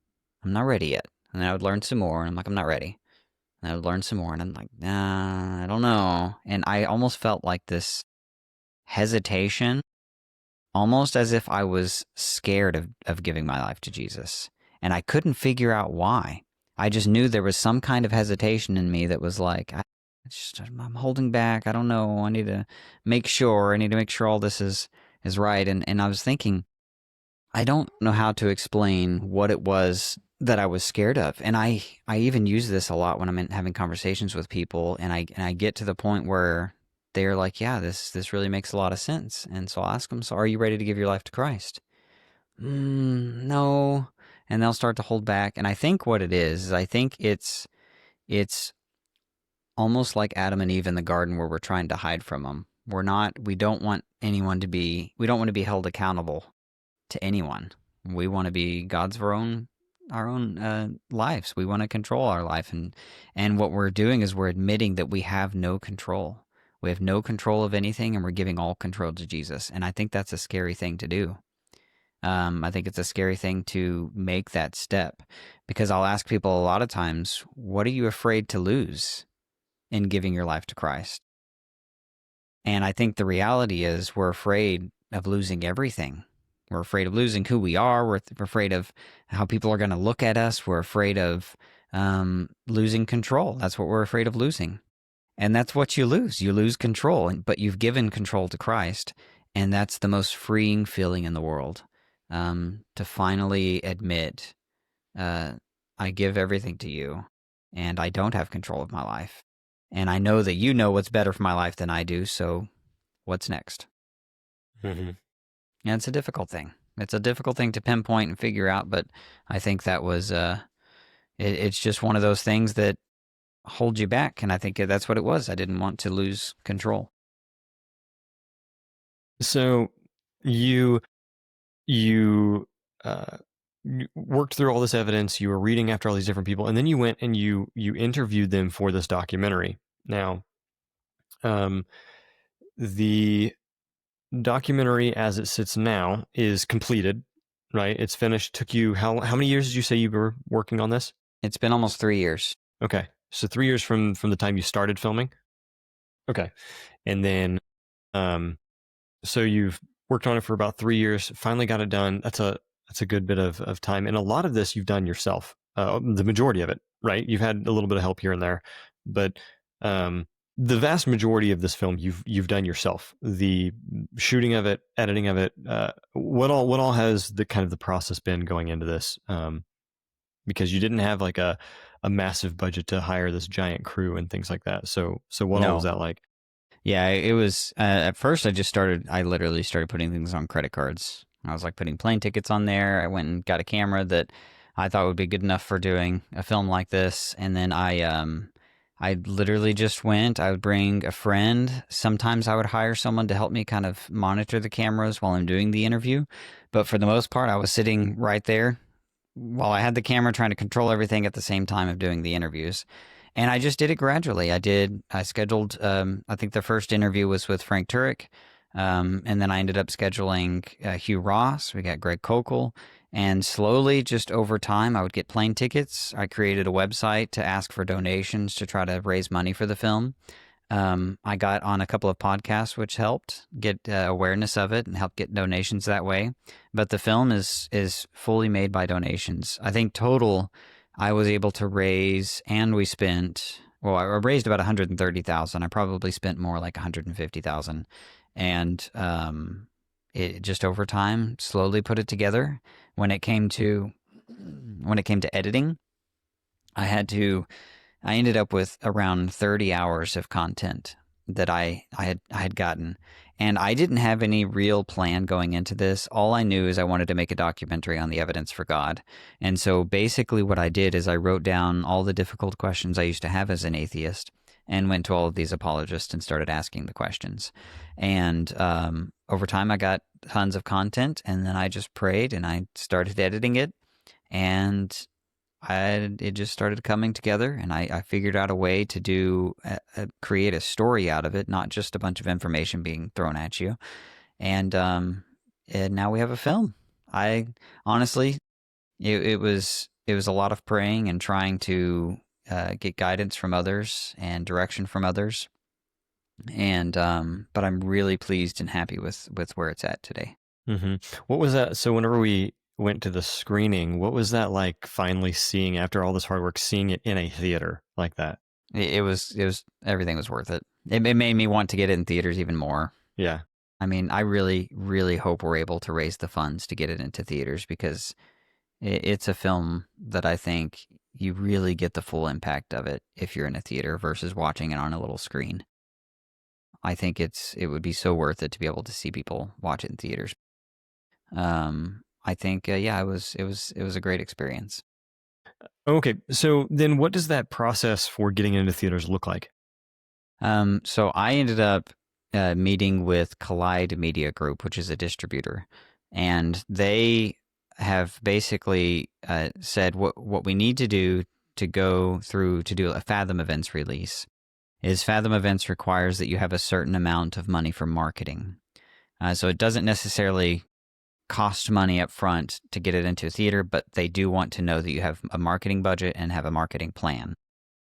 yet. And then I would learn some more and I'm like, I'm not ready. And I would learn some more and I'm like, nah, I don't know. And I almost felt like this hesitation almost as if I was scared of giving my life to Jesus. And I couldn't figure out why. I just knew there was some kind of hesitation in me that was like, I'm holding back. I don't know. I need to make sure. I need to make sure all this is right. And I was thinking, I don't know how to explain what it was that I was scared of. And I even use this a lot when I'm having conversations with people, and I get to the point where they're like, yeah, this really makes a lot of sense. And so I'll ask them, so are you ready to give your life to Christ? No. And they'll start to hold back. And I think what it is I think it's almost like Adam and Eve in the garden where we're trying to hide from them. We don't want we don't want to be held accountable to anyone. We want to be God's our own lives. We want to control our life. And what we're doing is we're admitting that we have no control. We have no control of anything, and we're giving all control to Jesus. And I think that's a scary thing to do. I think it's a scary thing to make that step, because I'll ask people a lot of times, what are you afraid to lose in giving your life to Christ? And I think the reality is we're afraid of losing everything. We're afraid of losing who we are. We're afraid of how people are going to look at us. We're afraid of losing control. That's what we're afraid of losing. And that's what you lose. You lose control, but you've given control to Christ. And that's the most freeing feeling in the world, to finally admit, I give everything to you, and I don't have control of my life. And I know that you know what's better for my life than I do, so what's next? Mm-hmm. And it's a difficult thing. It's a difficult thing to pinpoint and figure out, but I think that was, it's just one of those things that hold you back, and I think that's what it was. I didn't want to lose control. So you worked through all this evidence. You were reading after all these different people, and then you went and you interviewed them for this documentary. Now, the documentary as it sits now is completed, right? It's finished. Took you how many years did you say you were working on this? It's been almost 3 years. Okay, so 3 years from the time you started filming. Okay, and then so you've worked on it for about 3 years. Finally got it done. That's a good bit of time, and a lot of this you've done yourself. The majority of it, right? You've had a little bit of help here and there, but the vast majority of this film you've done yourself. The shooting of it, editing of it. What all has the kind of the process been going into this? Because you didn't have like a massive budget to hire this giant crew and things like that. So what all was that like? Yeah, it was, at first I literally started putting things on credit cards. I was like putting plane tickets on there. I went and got a camera that I thought would be good enough for doing a film like this. And then I literally just went. I would bring a friend. Sometimes I would hire someone to help me kind of monitor the cameras while I'm doing the interview. But for the most part, I was sitting right there while I had the camera trying to control everything at the same time of doing the interviews. And I just did it gradually. I scheduled, I think the first interview was with Frank Turek. And then I ended up scheduling Hugh Ross. We got Greg Kokel. And slowly, just over time, I would get plane tickets. I created a website to ask for donations to try to raise money for the film. I got on a couple of podcasts, which helped get awareness of it and helped get donations that way. But the film is fully made by donations. I think total, I was able to raise, and we spent, well, I raised about $130,000. I probably spent more, like $150,000. And it just over time slowly put it together. When it came to editing, I ended up with around 30 hours of content that I had gotten. And I didn't have any real plan going into this. All I knew is I wanted to make a documentary on the evidence for God. And so basically what I did is I wrote down all the difficult questions I used to have as an atheist and went to all of these apologists and started asking the questions. And over time, I got tons of content, and then I just prayed and I started editing it, and it just started coming together, and I figured out a way to create a story out of it, not just a bunch of information being thrown at you. And now we have a film. I honestly, it was a lot of praying and trying to get guidance from others and direction from others. And but I'm really pleased and happy with where it's at today. What was that? So whenever we went to the screening, what was that like finally seeing, after all this hard work, seeing it in a theater like that? It was everything was worth it. It made me want to get it in theaters even more. Yeah. I mean, I really, really hope we're able to raise the funds to get it into theaters, because it's a film that I think you really get the full impact of it if you're in a theater versus watching it on a little screen. I think it would be so worth it to be able to see people watch it in theaters. I think it was a great experience. Okay, so then what does that process for getting into theaters look like? So I ended up meeting with Collide Media Group, which is a distributor, and they have basically said what we need to do to go through to do a Fathom Events release is Fathom Events requires that you have a certain amount of money for marketing. So it doesn't necessarily cost money up front to get it into a theater, but they do want to know that you have a marketing budget and have a marketing plan.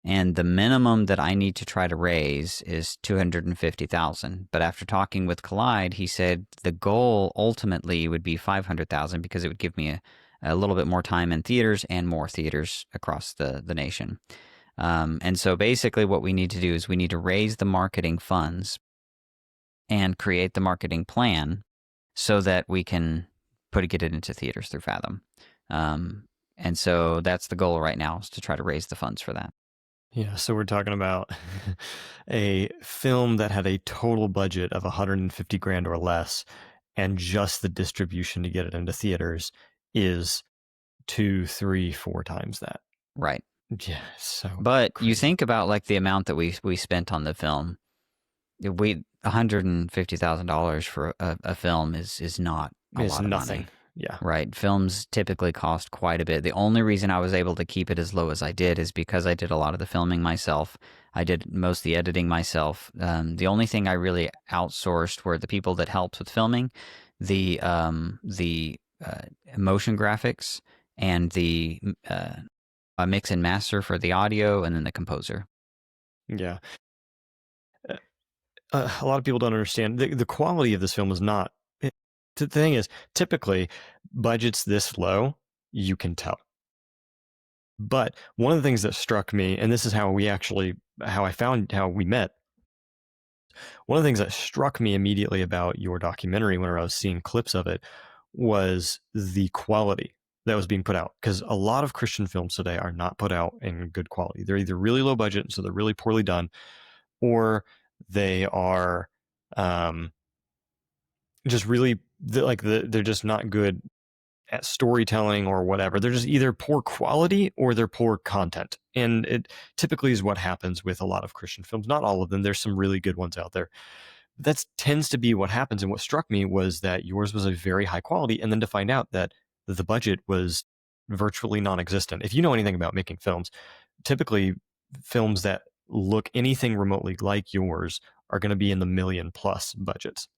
And the minimum that I need to try to raise is $250,000. But after talking with Collide, he said the goal ultimately would be $500,000, because it would give me a little bit more time in theaters and more theaters across the nation. And so basically what we need to do is we need to raise the marketing funds and create the marketing plan so that we can get it into theaters through Fathom. And so that's the goal right now, is to try to raise the funds for that. Yeah, so we're talking about a film that had a total budget of 150 grand or less, and just the distribution to get it into theaters is 2, 3, 4 times that. Right. Yeah, so But crazy. you think about like the amount that we spent on the film. $150,000 for a film is not a lot of nothing. money. Yeah. Right. Films typically cost quite a bit. The only reason I was able to keep it as low as I did is because I did a lot of the filming myself. I did most of the editing myself. The only thing I really outsourced were the people that helped with filming, the motion graphics, and the mix and master for the audio, and then the composer. Yeah. A lot of people don't understand the quality of this film is not. The thing is, typically, budgets this low, you can tell. But one of the things that struck me, and this is how we met. One of the things that struck me immediately about your documentary, whenever I was seeing clips of it, was the quality that was being put out. Because a lot of Christian films today are not put out in good quality. They're either really low budget, so they're really poorly done, or they are just really they're just not good at storytelling or whatever. They're just either poor quality or they're poor content. And it typically is what happens with a lot of Christian films. Not all of them. There's some really good ones out there. But that tends to be what happens. And what struck me was that yours was a very high quality. And then to find out that the budget was virtually non-existent. If you know anything about making films, typically films that look anything remotely like yours are going to be in the $1 million+ budgets.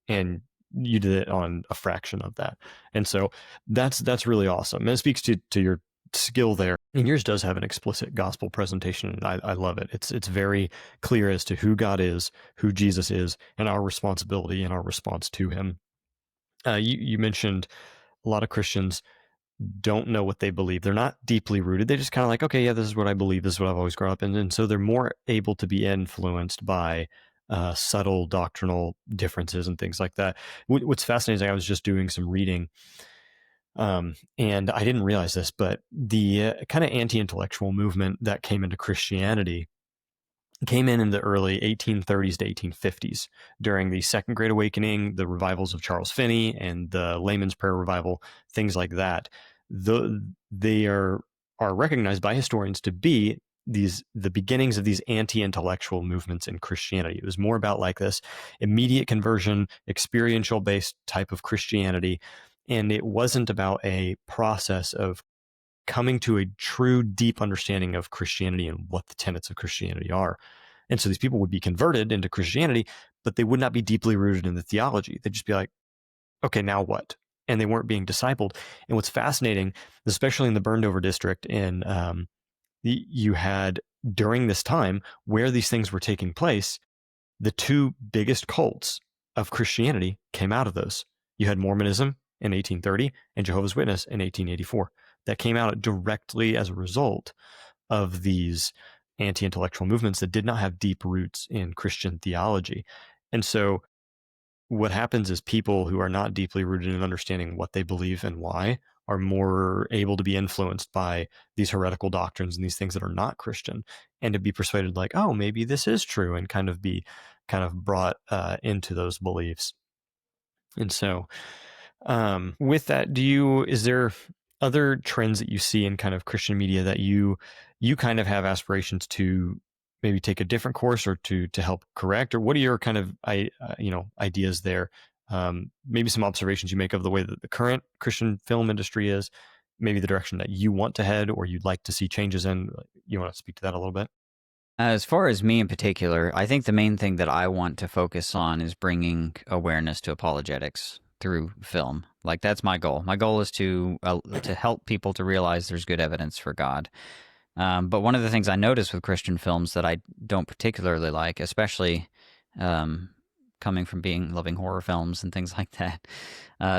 And you did it on a fraction of that. And so that's really awesome. And it speaks to your skill there. And yours does have an explicit gospel presentation, and I love it. It's very clear as to who God is, who Jesus is, and our responsibility and our response to him. You mentioned a lot of Christians don't know what they believe. They're not deeply rooted. They're just kind of like, okay, yeah, this is what I believe. This is what I've always grown up in. And so they're more able to be influenced by subtle doctrinal differences and things like that. What's fascinating is I was just doing some reading, and I didn't realize this, but the kind of anti-intellectual movement that came into Christianity came in the early 1830s to 1850s during the Second Great Awakening, the revivals of Charles Finney and the Layman's Prayer Revival, things like that. They are recognized by historians to be the beginnings of these anti-intellectual movements in Christianity. It was more about like this immediate conversion, experiential based type of Christianity. And it wasn't about a process of coming to a true deep understanding of Christianity and what the tenets of Christianity are. And so these people would be converted into Christianity, but they would not be deeply rooted in the theology. They'd just be like, okay, now what? And they weren't being discipled. And what's fascinating, especially in the burned over district in you had during this time where these things were taking place, the two biggest cults of Christianity came out of those. You had Mormonism in 1830 and Jehovah's Witness in 1884 that came out directly as a result of these anti-intellectual movements that did not have deep roots in Christian theology. And so what happens is people who are not deeply rooted in understanding what they believe and why are more able to be influenced by these heretical doctrines and these things that are not Christian, and to be persuaded like, oh, maybe this is true, and kind of brought into those beliefs. And so with that, is there other trends that you see in kind of Christian media that you kind of have aspirations to maybe take a different course or to help correct? Or what are your kind of ideas there? Maybe some observations you make of the way that the current Christian film industry is, maybe the direction that you want to head or you'd like to see changes in. You want to speak to that a little bit? As far as me in particular, I think the main thing that I want to focus on is bringing awareness to apologetics through film. Like, that's my goal. My goal is to help people to realize there's good evidence for God. But one of the things I notice with Christian films that I don't particularly like, especially coming from loving horror films and things like that,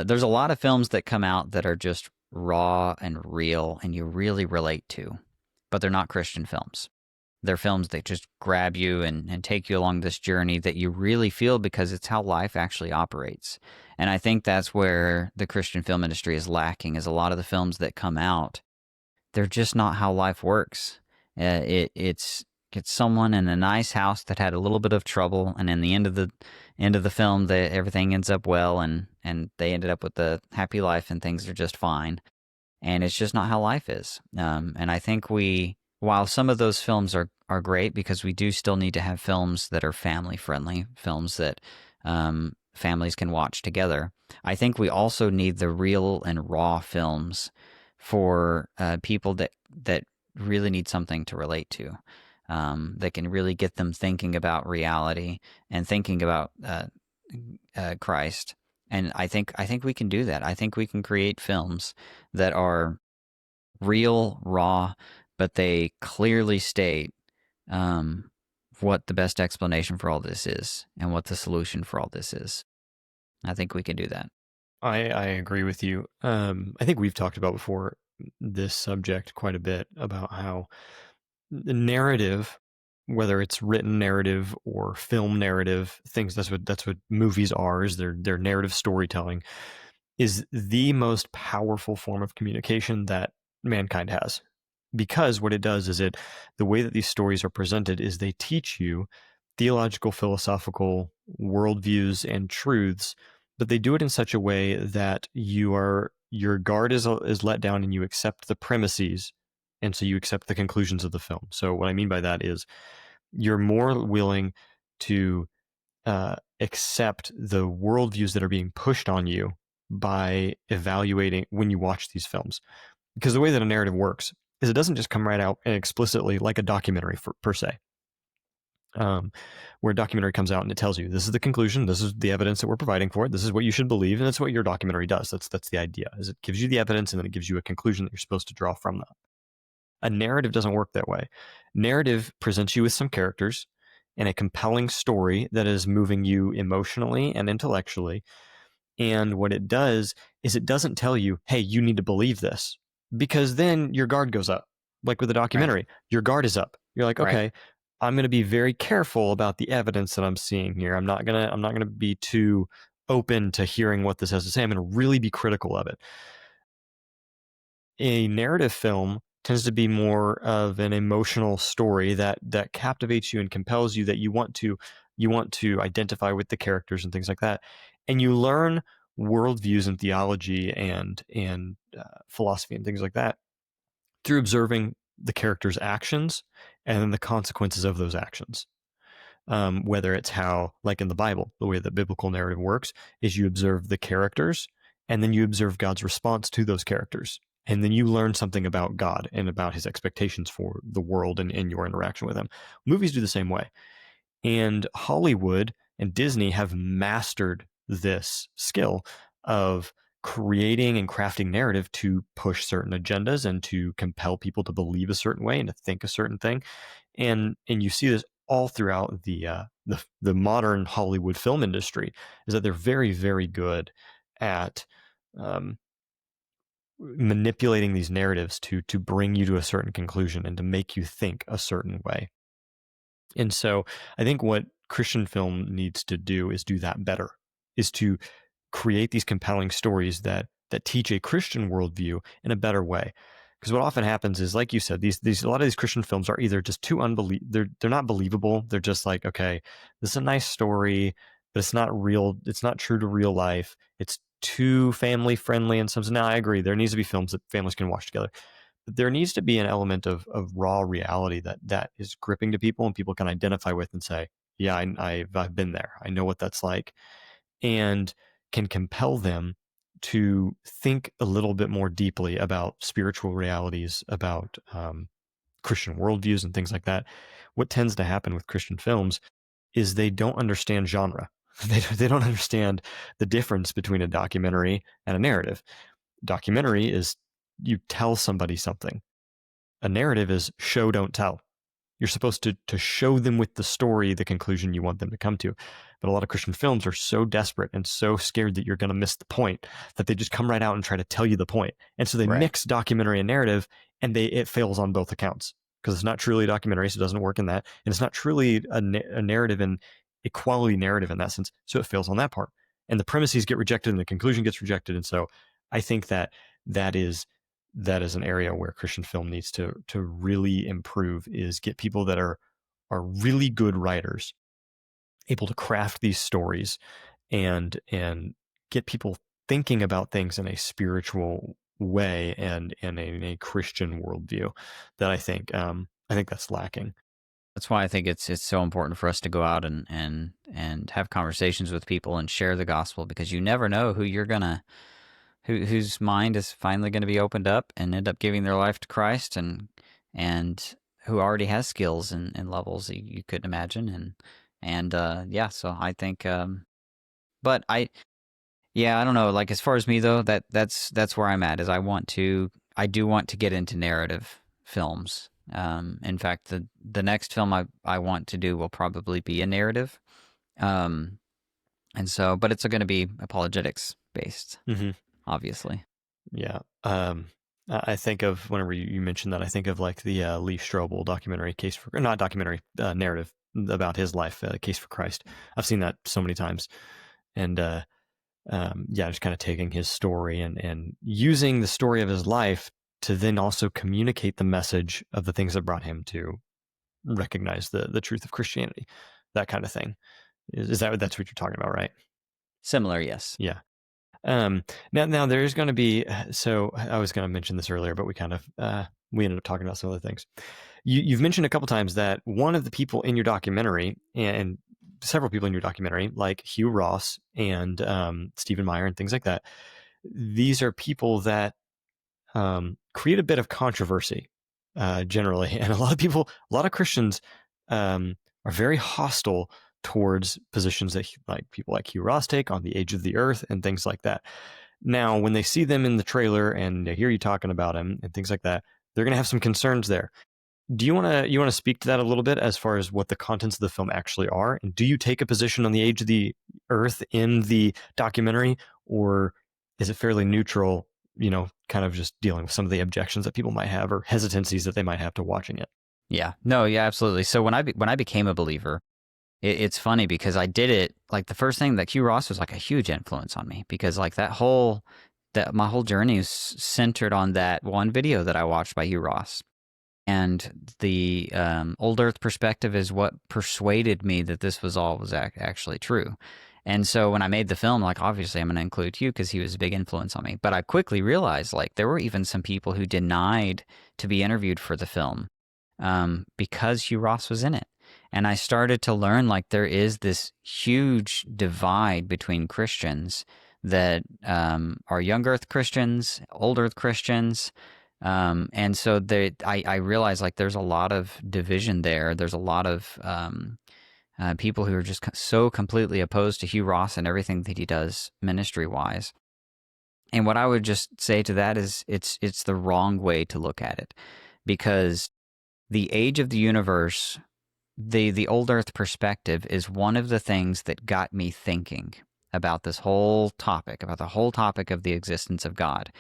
there's a lot of films that come out that are just raw and real and you really relate to, but they're not Christian films. They're films that just grab you and take you along this journey that you really feel because it's how life actually operates. And I think that's where the Christian film industry is lacking, is a lot of the films that come out, they're just not how life works. It's someone in a nice house that had a little bit of trouble, and in the end of the film, everything ends up well, and they ended up with a happy life, and things are just fine. And it's just not how life is. And I think while some of those films are great, because we do still need to have films that are family friendly, films that families can watch together, I think we also need the real and raw films for people that really need something to relate to, that can really get them thinking about reality and thinking about Christ. And I think we can do that. I think we can create films that are real, raw, but they clearly state what the best explanation for all this is and what the solution for all this is. I think we can do that. I agree with you. I think we've talked about before this subject quite a bit, about how the narrative, whether it's written narrative or film narrative, that's what movies are, is their narrative storytelling, is the most powerful form of communication that mankind has. Because what it does is the way that these stories are presented is they teach you theological, philosophical worldviews and truths, but they do it in such a way that your guard is let down and you accept the premises, and so you accept the conclusions of the film. So what I mean by that is you're more willing to accept the worldviews that are being pushed on you by evaluating when you watch these films. Because the way that a narrative works is it doesn't just come right out and explicitly like a documentary per se. Where a documentary comes out and it tells you this is the conclusion, this is the evidence that we're providing for it, this is what you should believe, and that's what your documentary does. That's the idea, is it gives you the evidence and then it gives you a conclusion that you're supposed to draw from that. A narrative doesn't work that way. Narrative presents you with some characters and a compelling story that is moving you emotionally and intellectually. And what it does is it doesn't tell you, hey, you need to believe this, because then your guard goes up. Like with a documentary, right. Your guard is up. You're like, okay, right. I'm going to be very careful about the evidence that I'm seeing here. I'm not going to be too open to hearing what this has to say. I'm going to really be critical of it. A narrative film tends to be more of an emotional story that captivates you and compels you, that you want to identify with the characters and things like that. And you learn worldviews and theology and philosophy and things like that through observing the characters' actions and then the consequences of those actions. Whether it's how, like in the Bible, the way that biblical narrative works is you observe the characters and then you observe God's response to those characters. And then you learn something about God and about his expectations for the world and your interaction with him. Movies do the same way. And Hollywood and Disney have mastered this skill of creating and crafting narrative to push certain agendas and to compel people to believe a certain way and to think a certain thing. And you see this all throughout the modern Hollywood film industry, is that they're very, very good at manipulating these narratives to bring you to a certain conclusion and to make you think a certain way. And so I think what Christian film needs to do is do that better, is to create these compelling stories that teach a Christian worldview in a better way. Because what often happens is, like you said, these a lot of these Christian films are either just too they're not believable. They're just like, okay, this is a nice story, but it's not real. It's not true to real life. It's too family friendly. And some, now I agree, there needs to be films that families can watch together. But there needs to be an element of raw reality that is gripping to people and people can identify with and say, yeah, I've been there. I know what that's like, and can compel them to think a little bit more deeply about spiritual realities, about Christian worldviews and things like that. What tends to happen with Christian films is they don't understand genre. They don't understand the difference between a documentary and a narrative. Documentary is you tell somebody something. A narrative is show, don't tell. You're supposed to show them with the story the conclusion you want them to come to. But a lot of Christian films are so desperate and so scared that you're going to miss the point that they just come right out and try to tell you the point. And so they mix documentary and narrative, and it fails on both accounts, because it's not truly a documentary, so it doesn't work in that. And it's not truly a narrative and a quality narrative in that sense, so it fails on that part. And the premises get rejected and the conclusion gets rejected. And so I think that is an area where Christian film needs to really improve, is get people that are really good writers able to craft these stories and get people thinking about things in a spiritual way and in a Christian worldview that I think that's lacking. That's why I think it's so important for us to go out and have conversations with people and share the gospel, because you never know who you're gonna whose mind is finally going to be opened up and end up giving their life to Christ, and who already has skills and levels you couldn't imagine. So I think, but I don't know, like, as far as me though, that's where I'm at, is I do want to get into narrative films. In fact, the next film I want to do will probably be a narrative. And so, but it's going to be apologetics based. Mm-hmm. Obviously. Yeah. I think of, whenever you mentioned that, I think of like the Lee Strobel documentary, narrative about his life, Case for Christ. I've seen that so many times. And just kind of taking his story and using the story of his life to then also communicate the message of the things that brought him to recognize the truth of Christianity, that kind of thing. That's what you're talking about, right? Similar, yes. Yeah. Now there's going to be, so I was going to mention this earlier, but we kind of, we ended up talking about some other things. You've mentioned a couple times that one of the people in your documentary, and several people in your documentary, like Hugh Ross and Stephen Meyer and things like that, these are people that create a bit of controversy generally. And a lot of Christians are very hostile towards positions that like people like Hugh Ross take on the age of the earth and things like that. Now, when they see them in the trailer and they hear you talking about him and things like that, they're going to have some concerns there. Do you want to speak to that a little bit as far as what the contents of the film actually are? And do you take a position on the age of the earth in the documentary, or is it fairly neutral, kind of just dealing with some of the objections that people might have or hesitancies that they might have to watching it? Yeah, no, yeah, absolutely. So when I became a believer, it's funny because I did it, like, the first thing that Hugh Ross was like a huge influence on me, because like my whole journey is centered on that one video that I watched by Hugh Ross. And the old earth perspective is what persuaded me that this was actually true. And so when I made the film, like, obviously I'm going to include Hugh because he was a big influence on me. But I quickly realized, like, there were even some people who denied to be interviewed for the film because Hugh Ross was in it. And I started to learn, like, there is this huge divide between Christians that are young earth Christians, old earth Christians. And so I realized, like, there's a lot of division there. There's a lot of people who are just so completely opposed to Hugh Ross and everything that he does ministry-wise. And what I would just say to that is it's the wrong way to look at it, because the age of the universe, the old earth perspective, is one of the things that got me thinking about this whole topic, about the whole topic of the existence of God.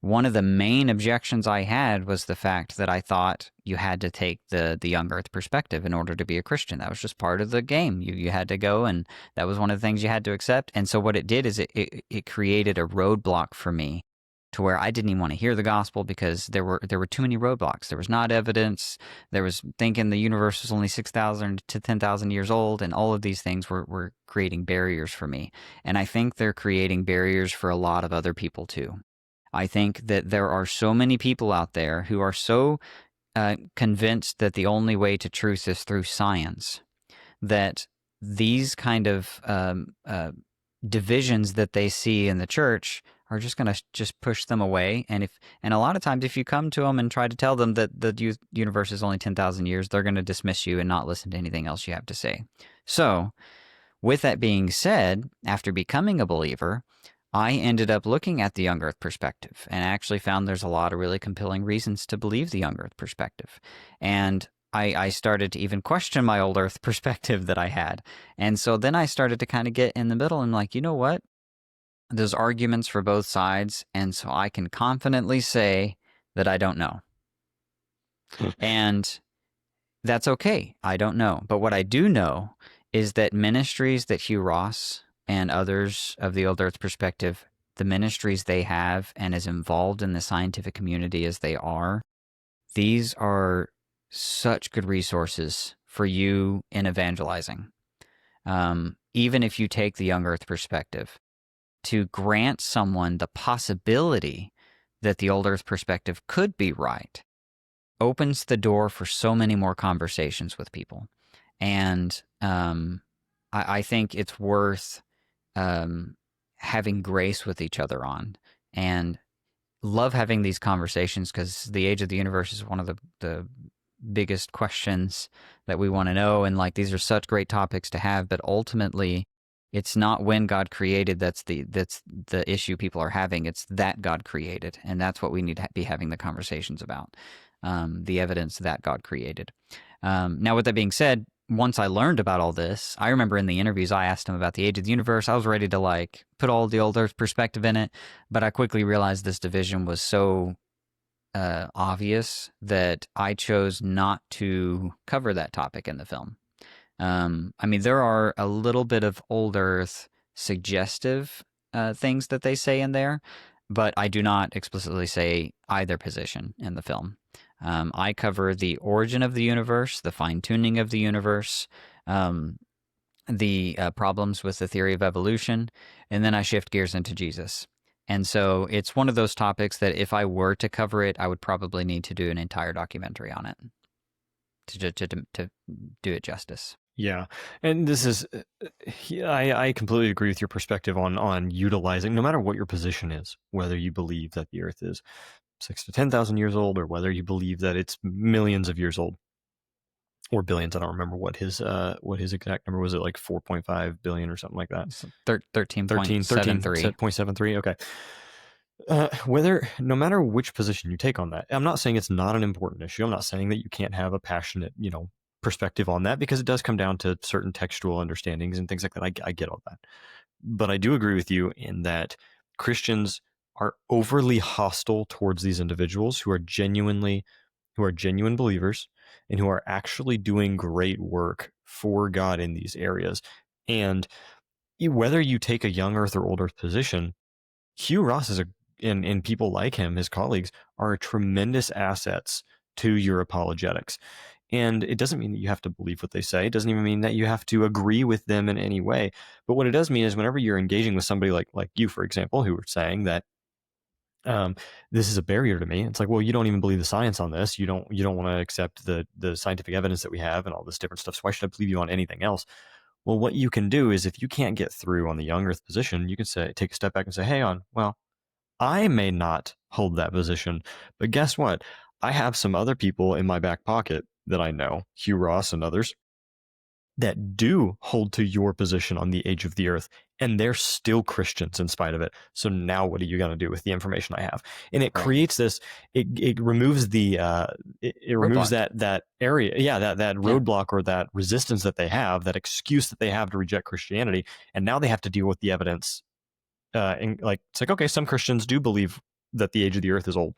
One of the main objections I had was the fact that I thought you had to take the young earth perspective in order to be a Christian. That was just part of the game. You had to go, and that was one of the things you had to accept. And so what it did is it created a roadblock for me to where I didn't even want to hear the gospel because there were too many roadblocks. There was not evidence. There was thinking the universe was only 6,000 to 10,000 years old, and all of these things were creating barriers for me. And I think they're creating barriers for a lot of other people too. I think that there are so many people out there who are so convinced that the only way to truth is through science, that these kind of divisions that they see in the church are just going to just push them away. And a lot of times if you come to them and try to tell them that the universe is only 10,000 years, they're going to dismiss you and not listen to anything else you have to say. So with that being said, after becoming a believer, I ended up looking at the young earth perspective and actually found there's a lot of really compelling reasons to believe the young earth perspective. And I started to even question my old earth perspective that I had. And so then I started to kind of get in the middle and like, you know what? There's arguments for both sides. And so I can confidently say that I don't know. And that's okay. I don't know. But what I do know is that ministries that Hugh Ross and others of the old earth perspective, the ministries they have and as involved in the scientific community as they are, these are such good resources for you in evangelizing. Even if you take the young earth perspective, to grant someone the possibility that the old earth perspective could be right opens the door for so many more conversations with people. And I think it's worth having grace with each other on, and love having these conversations because the age of the universe is one of the biggest questions that we want to know. And like, these are such great topics to have, but ultimately it's not when God created that's the issue people are having. It's that God created. And that's what we need to be having the conversations about, the evidence that God created. Now, with that being said, once I learned about all this, I remember in the interviews I asked him about the age of the universe. I was ready to like put all the old earth perspective in it, but I quickly realized this division was so obvious that I chose not to cover that topic in the film. I mean, there are a little bit of old earth suggestive things that they say in there, but I do not explicitly say either position in the film. I cover the origin of the universe, the fine-tuning of the universe, the problems with the theory of evolution, and then I shift gears into Jesus. And so it's one of those topics that if I were to cover it, I would probably need to do an entire documentary on it to do it justice. Yeah. And this is, I completely agree with your perspective on utilizing, no matter what your position is, whether you believe that the earth is 6 to 10,000 years old, or whether you believe that it's millions of years old or billions. I don't remember what his exact number was. It like 4.5 billion or something like that. 13.73. Okay. Whether, no matter which position you take on that, I'm not saying it's not an important issue. I'm not saying that you can't have a passionate, perspective on that, because it does come down to certain textual understandings and things like that. I get all that. But I do agree with you in that Christians are overly hostile towards these individuals who are genuine believers and who are actually doing great work for God in these areas. And whether you take a young earth or old earth position, Hugh Ross and people like him, his colleagues, are tremendous assets to your apologetics. And it doesn't mean that you have to believe what they say. It doesn't even mean that you have to agree with them in any way. But what it does mean is whenever you're engaging with somebody like you, for example, who are saying that this is a barrier to me, it's like, well, you don't even believe the science on this. You don't want to accept the scientific evidence that we have and all this different stuff. So why should I believe you on anything else? Well, what you can do is, if you can't get through on the young earth position, you can take a step back and say, hey, I may not hold that position, but guess what? I have some other people in my back pocket that I know, Hugh Ross and others, that do hold to your position on the age of the earth, and they're still Christians in spite of it. So now what are you going to do with the information I have? And it creates this, it removes the, it removes that area. Yeah. That roadblock or that resistance that they have, that excuse that they have to reject Christianity. And now they have to deal with the evidence. And like, it's like, okay, some Christians do believe that the age of the earth is old.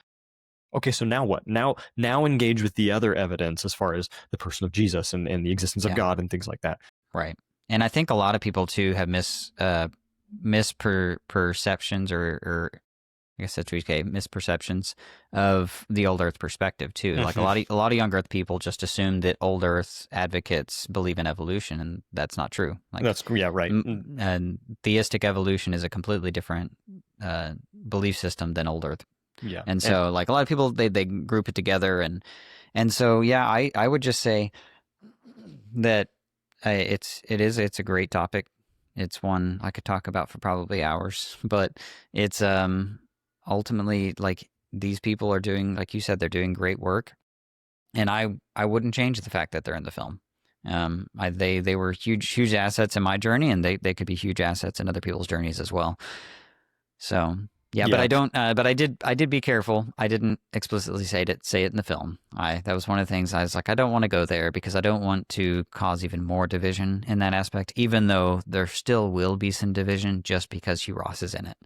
Okay, so now what? Now engage with the other evidence as far as the person of Jesus and the existence of God and things like that. Right. And I think a lot of people too have misperceptions or I guess that's what you say, misperceptions of the old Earth perspective too. Like a lot of young Earth people just assume that old Earth advocates believe in evolution, and that's not true. Like, that's right. And theistic evolution is a completely different belief system than old Earth. Yeah. And so like a lot of people, they group it together. And so, yeah, I would just say that it's a great topic. It's one I could talk about for probably hours, but it's ultimately like these people are doing, like you said, they're doing great work. And I wouldn't change the fact that they're in the film. They were huge assets in my journey, and they could be huge assets in other people's journeys as well. So yeah, but I don't. But I did be careful. I didn't explicitly say it in the film. That was one of the things I was like, I don't want to go there because I don't want to cause even more division in that aspect. Even though there still will be some division, just because Hugh Ross is in it,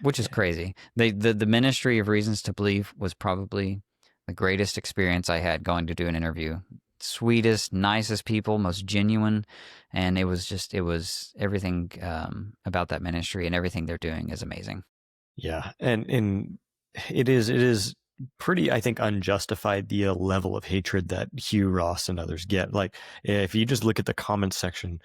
which is crazy. The Ministry of Reasons to Believe was probably the greatest experience I had going to do an interview. Sweetest, nicest people, most genuine, and it was everything about that ministry and everything they're doing is amazing. Yeah, and it is pretty, I think, unjustified, the level of hatred that Hugh Ross and others get. Like, if you just look at the comments section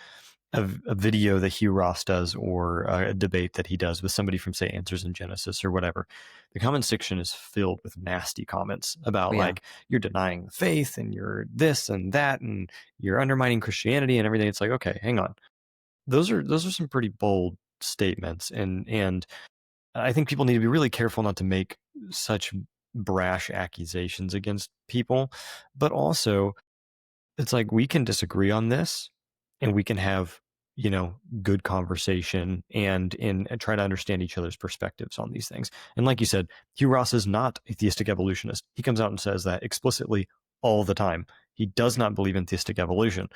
of a video that Hugh Ross does, or a debate that he does with somebody from, say, Answers in Genesis or whatever, the comment section is filled with nasty comments about like, you're denying the faith and you're this and that and you're undermining Christianity and everything. It's like, okay, hang on. Those are some pretty bold statements. And I think people need to be really careful not to make such brash accusations against people, but also it's like, we can disagree on this and we can have, good conversation and try to understand each other's perspectives on these things. And like you said, Hugh Ross is not a theistic evolutionist. He comes out and says that explicitly all the time. He does not believe in theistic evolution.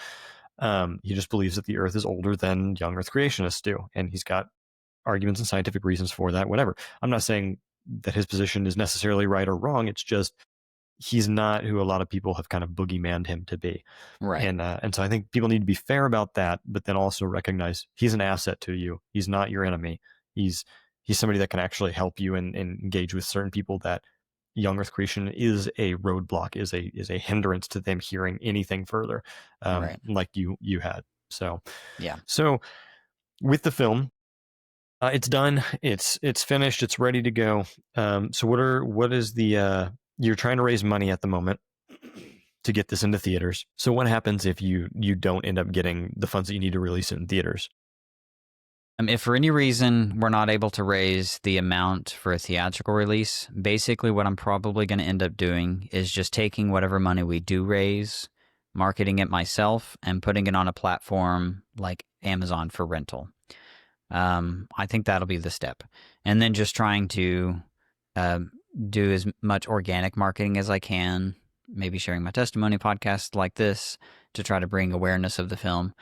He just believes that the earth is older than young earth creationists do. And he's got arguments and scientific reasons for that, whatever. I'm not saying that his position is necessarily right or wrong. It's just, he's not who a lot of people have kind of boogeymaned him to be. Right. And so I think people need to be fair about that, but then also recognize he's an asset to you. He's not your enemy. He's somebody that can actually help you and engage with certain people that young earth creation is a roadblock, is a hindrance to them hearing anything further, like you had. So, yeah. So with the film, it's done. It's finished. It's ready to go. So what is the, you're trying to raise money at the moment to get this into theaters. So what happens if you don't end up getting the funds that you need to release it in theaters? If for any reason we're not able to raise the amount for a theatrical release, basically what I'm probably going to end up doing is just taking whatever money we do raise, marketing it myself, and putting it on a platform like Amazon for rental. I think that'll be the step. And then just trying to do as much organic marketing as I can, maybe sharing my testimony podcast like this to try to bring awareness of the film.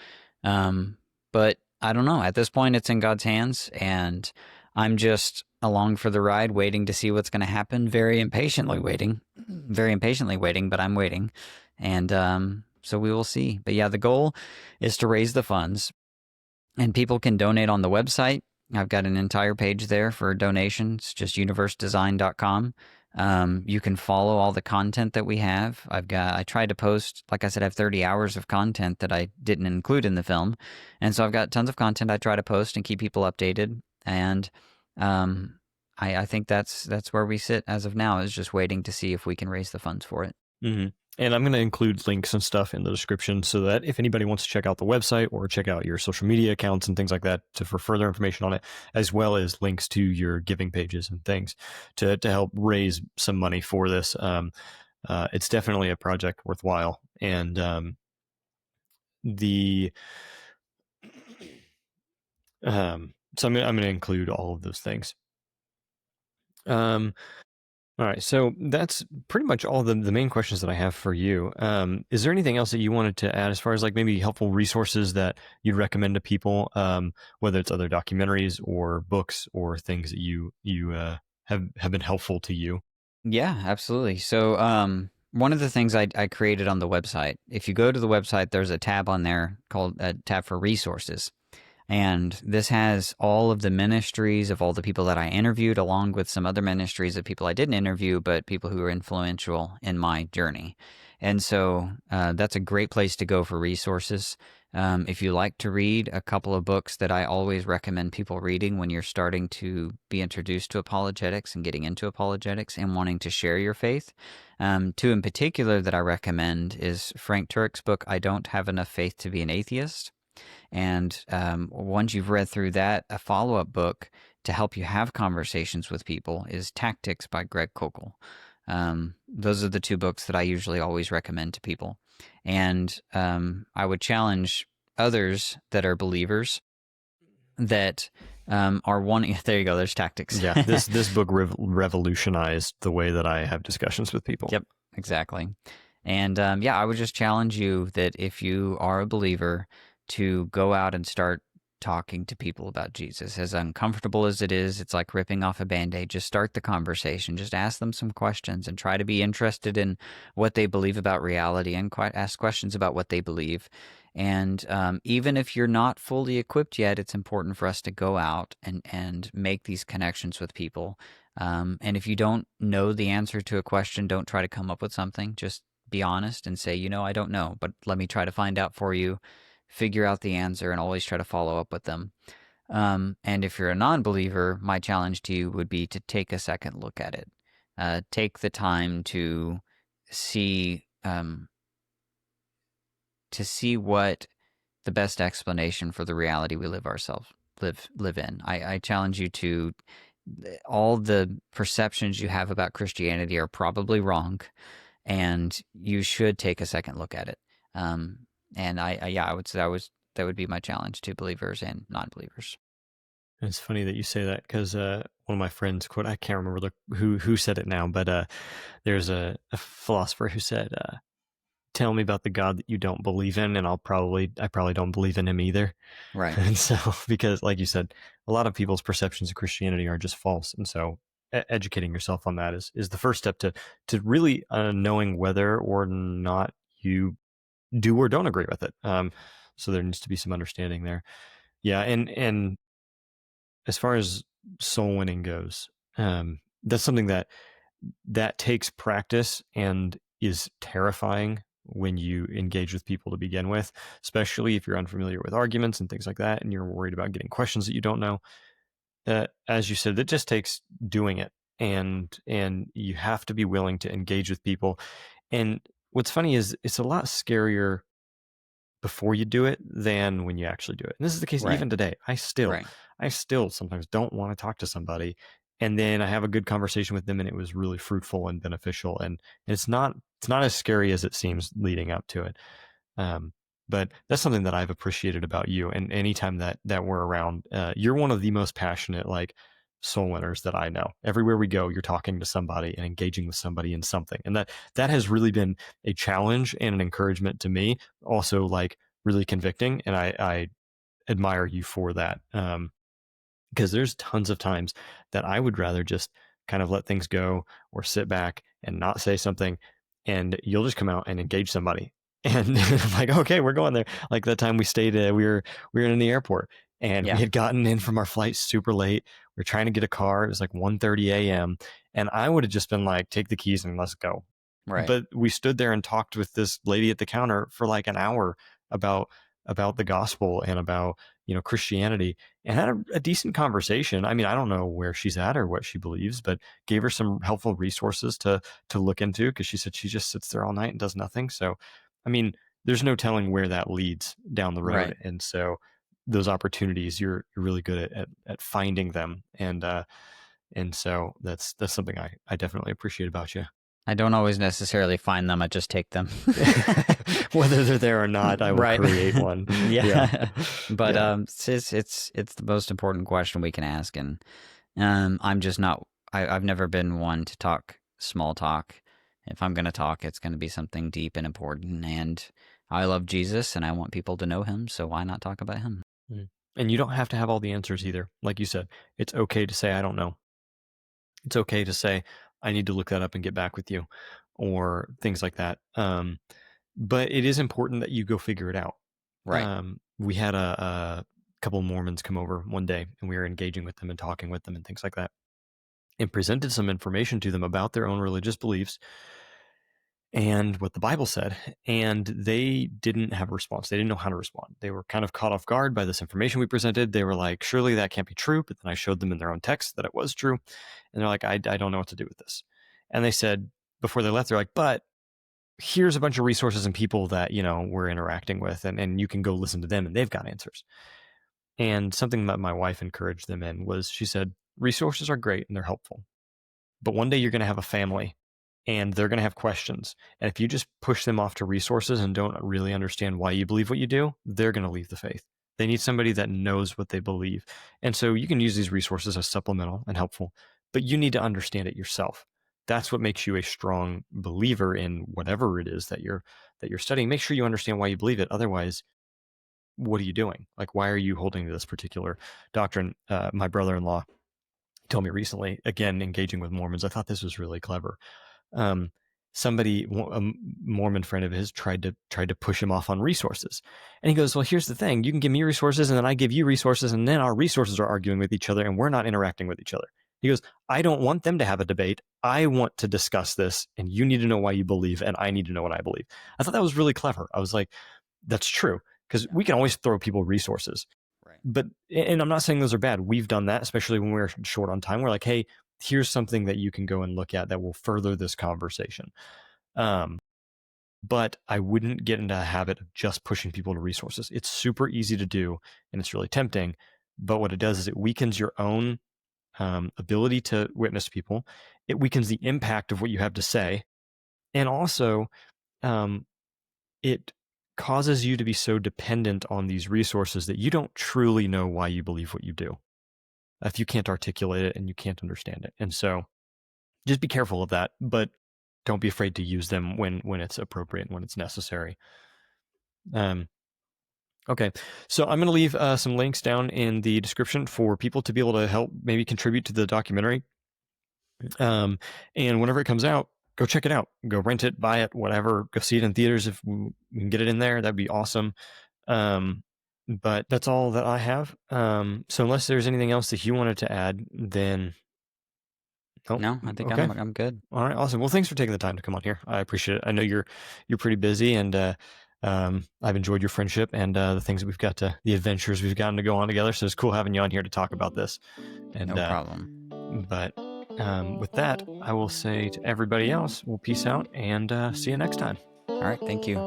But I don't know. At this point, it's in God's hands, and I'm just along for the ride, waiting to see what's going to happen. Very impatiently waiting, but I'm waiting. And so we will see. But yeah, the goal is to raise the funds, and people can donate on the website. I've got an entire page there for donations, just universedesign.com. You can follow all the content that we have. I tried to post, like I said, I have 30 hours of content that I didn't include in the film. And so I've got tons of content I try to post and keep people updated. And I think that's where we sit as of now, is just waiting to see if we can raise the funds for it. Mm-hmm. And I'm going to include links and stuff in the description so that if anybody wants to check out the website or check out your social media accounts and things like that for further information on it, as well as links to your giving pages and things to help raise some money for this. It's definitely a project worthwhile. And so I'm going to include all of those things. All right, so that's pretty much all the main questions that I have for you. Is there anything else that you wanted to add as far as like maybe helpful resources that you'd recommend to people, whether it's other documentaries or books or things that you have been helpful to you? Yeah, absolutely. So one of the things I created on the website, if you go to the website, there's a tab on there called a tab for resources. And this has all of the ministries of all the people that I interviewed, along with some other ministries of people I didn't interview, but people who were influential in my journey. And so that's a great place to go for resources. If you like to read, a couple of books that I always recommend people reading when you're starting to be introduced to apologetics and getting into apologetics and wanting to share your faith. Two in particular that I recommend is Frank Turek's book, I Don't Have Enough Faith to Be an Atheist. And once you've read through that, a follow-up book to help you have conversations with people is Tactics by Greg Koukl. Those are the two books that I usually always recommend to people. And I would challenge others that are believers that are wanting... There you go, there's Tactics. Yeah, this book revolutionized the way that I have discussions with people. Yep, exactly. And I would just challenge you that if you are a believer, to go out and start talking to people about Jesus. As uncomfortable as it is, it's like ripping off a Band-Aid. Just start the conversation. Just ask them some questions and try to be interested in what they believe about reality and ask questions about what they believe. And even if you're not fully equipped yet, it's important for us to go out and make these connections with people. And if you don't know the answer to a question, don't try to come up with something. Just be honest and say, I don't know, but let me try to find out for you. Figure out the answer and always try to follow up with them. And if you're a non-believer, my challenge to you would be to take a second look at it. Take the time to see what the best explanation for the reality we live in. I challenge you to, all the perceptions you have about Christianity are probably wrong, and you should take a second look at it. And I would say that would be my challenge to believers and non-believers. It's funny that you say that because one of my friends quote, I can't remember who said it now, but there's a philosopher who said, "Tell me about the God that you don't believe in, and I probably don't believe in him either." Right. And so, because like you said, a lot of people's perceptions of Christianity are just false, and so educating yourself on that is the first step to really knowing whether or not you do or don't agree with it. So there needs to be some understanding there. Yeah, and as far as soul winning goes, that's something that takes practice and is terrifying when you engage with people to begin with, especially if you're unfamiliar with arguments and things like that, and you're worried about getting questions that you don't know. As you said, it just takes doing it, and you have to be willing to engage with people. And what's funny is it's a lot scarier before you do it than when you actually do it. And this is the case even today. I still sometimes don't want to talk to somebody, and then I have a good conversation with them and it was really fruitful and beneficial. And it's not as scary as it seems leading up to it. But that's something that I've appreciated about you. And anytime that we're around, you're one of the most passionate, like, soul winners that I know. Everywhere we go, you're talking to somebody and engaging with somebody in something. And that has really been a challenge and an encouragement to me, also like really convicting. And I admire you for that. Because there's tons of times that I would rather just kind of let things go or sit back and not say something, and you'll just come out and engage somebody. And I'm like, okay, we're going there. Like that time we stayed, we were in the airport, and we had gotten in from our flight super late. We were trying to get a car. It was like 1:30 a.m. And I would have just been like, take the keys and let's go. Right. But we stood there and talked with this lady at the counter for like an hour about the gospel and about, Christianity, and had a decent conversation. I mean, I don't know where she's at or what she believes, but gave her some helpful resources to look into, because she said she just sits there all night and does nothing. So, I mean, there's no telling where that leads down the road. Right. And so those opportunities, you're really good at finding them. And so that's something I definitely appreciate about you. I don't always necessarily find them. I just take them. Whether they're there or not, I will create one. Yeah. But it's the most important question we can ask, and I'm just not. I've never been one to talk small talk. If I'm going to talk, it's going to be something deep and important. And I love Jesus, and I want people to know him. So why not talk about him? And you don't have to have all the answers either. Like you said, it's okay to say I don't know. It's okay to say I need to look that up and get back with you, or things like that. But it is important that you go figure it out. Right. We had a couple of Mormons come over one day, and we were engaging with them and talking with them and things like that, and presented some information to them about their own religious beliefs and what the Bible said. And they didn't have a response. They didn't know how to respond. They were kind of caught off guard by this information we presented. They were like, surely that can't be true. But then I showed them in their own text that it was true. And they're like, I don't know what to do with this. And they said, before they left, they're like, but here's a bunch of resources and people that, we're interacting with, and you can go listen to them, and they've got answers. And something that my wife encouraged them in was, she said, resources are great and they're helpful, but one day you're going to have a family and they're going to have questions. And if you just push them off to resources and don't really understand why you believe what you do, they're going to leave the faith. They need somebody that knows what they believe. And so you can use these resources as supplemental and helpful, but you need to understand it yourself. That's what makes you a strong believer in whatever it is that you're studying. Make sure you understand why you believe it. Otherwise, what are you doing? Like, why are you holding to this particular doctrine? My brother-in-law told me recently, again, engaging with Mormons, I thought this was really clever. A Mormon friend of his tried to push him off on resources. And he goes, well, here's the thing. You can give me resources, and then I give you resources, and then our resources are arguing with each other, and we're not interacting with each other. He goes, I don't want them to have a debate. I want to discuss this, and you need to know why you believe, and I need to know what I believe. I thought that was really clever. I was like, that's true, because we can always throw people resources. Right. But, and I'm not saying those are bad. We've done that, especially when we're short on time. We're like, hey, here's something that you can go and look at that will further this conversation. But I wouldn't get into a habit of just pushing people to resources. It's super easy to do, and it's really tempting. But what it does is it weakens your own ability to witness people. It weakens the impact of what you have to say. And also, it causes you to be so dependent on these resources that you don't truly know why you believe what you do, if you can't articulate it and you can't understand it. And so just be careful of that, but don't be afraid to use them when it's appropriate and when it's necessary. Okay, so I'm going to leave some links down in the description for people to be able to help maybe contribute to the documentary. And whenever it comes out, go check it out. Go rent it, buy it, whatever. Go see it in theaters if we can get it in there. That'd be awesome. But that's all that I have. So unless there's anything else that you wanted to add, then... No, I think okay. I'm good. All right, awesome. Well, thanks for taking the time to come on here. I appreciate it. I know you're pretty busy, and I've enjoyed your friendship and the things that the adventures we've gotten to go on together. So it's cool having you on here to talk about this. And, no problem. But with that, I will say to everybody else, we'll peace out and see you next time. All right, thank you.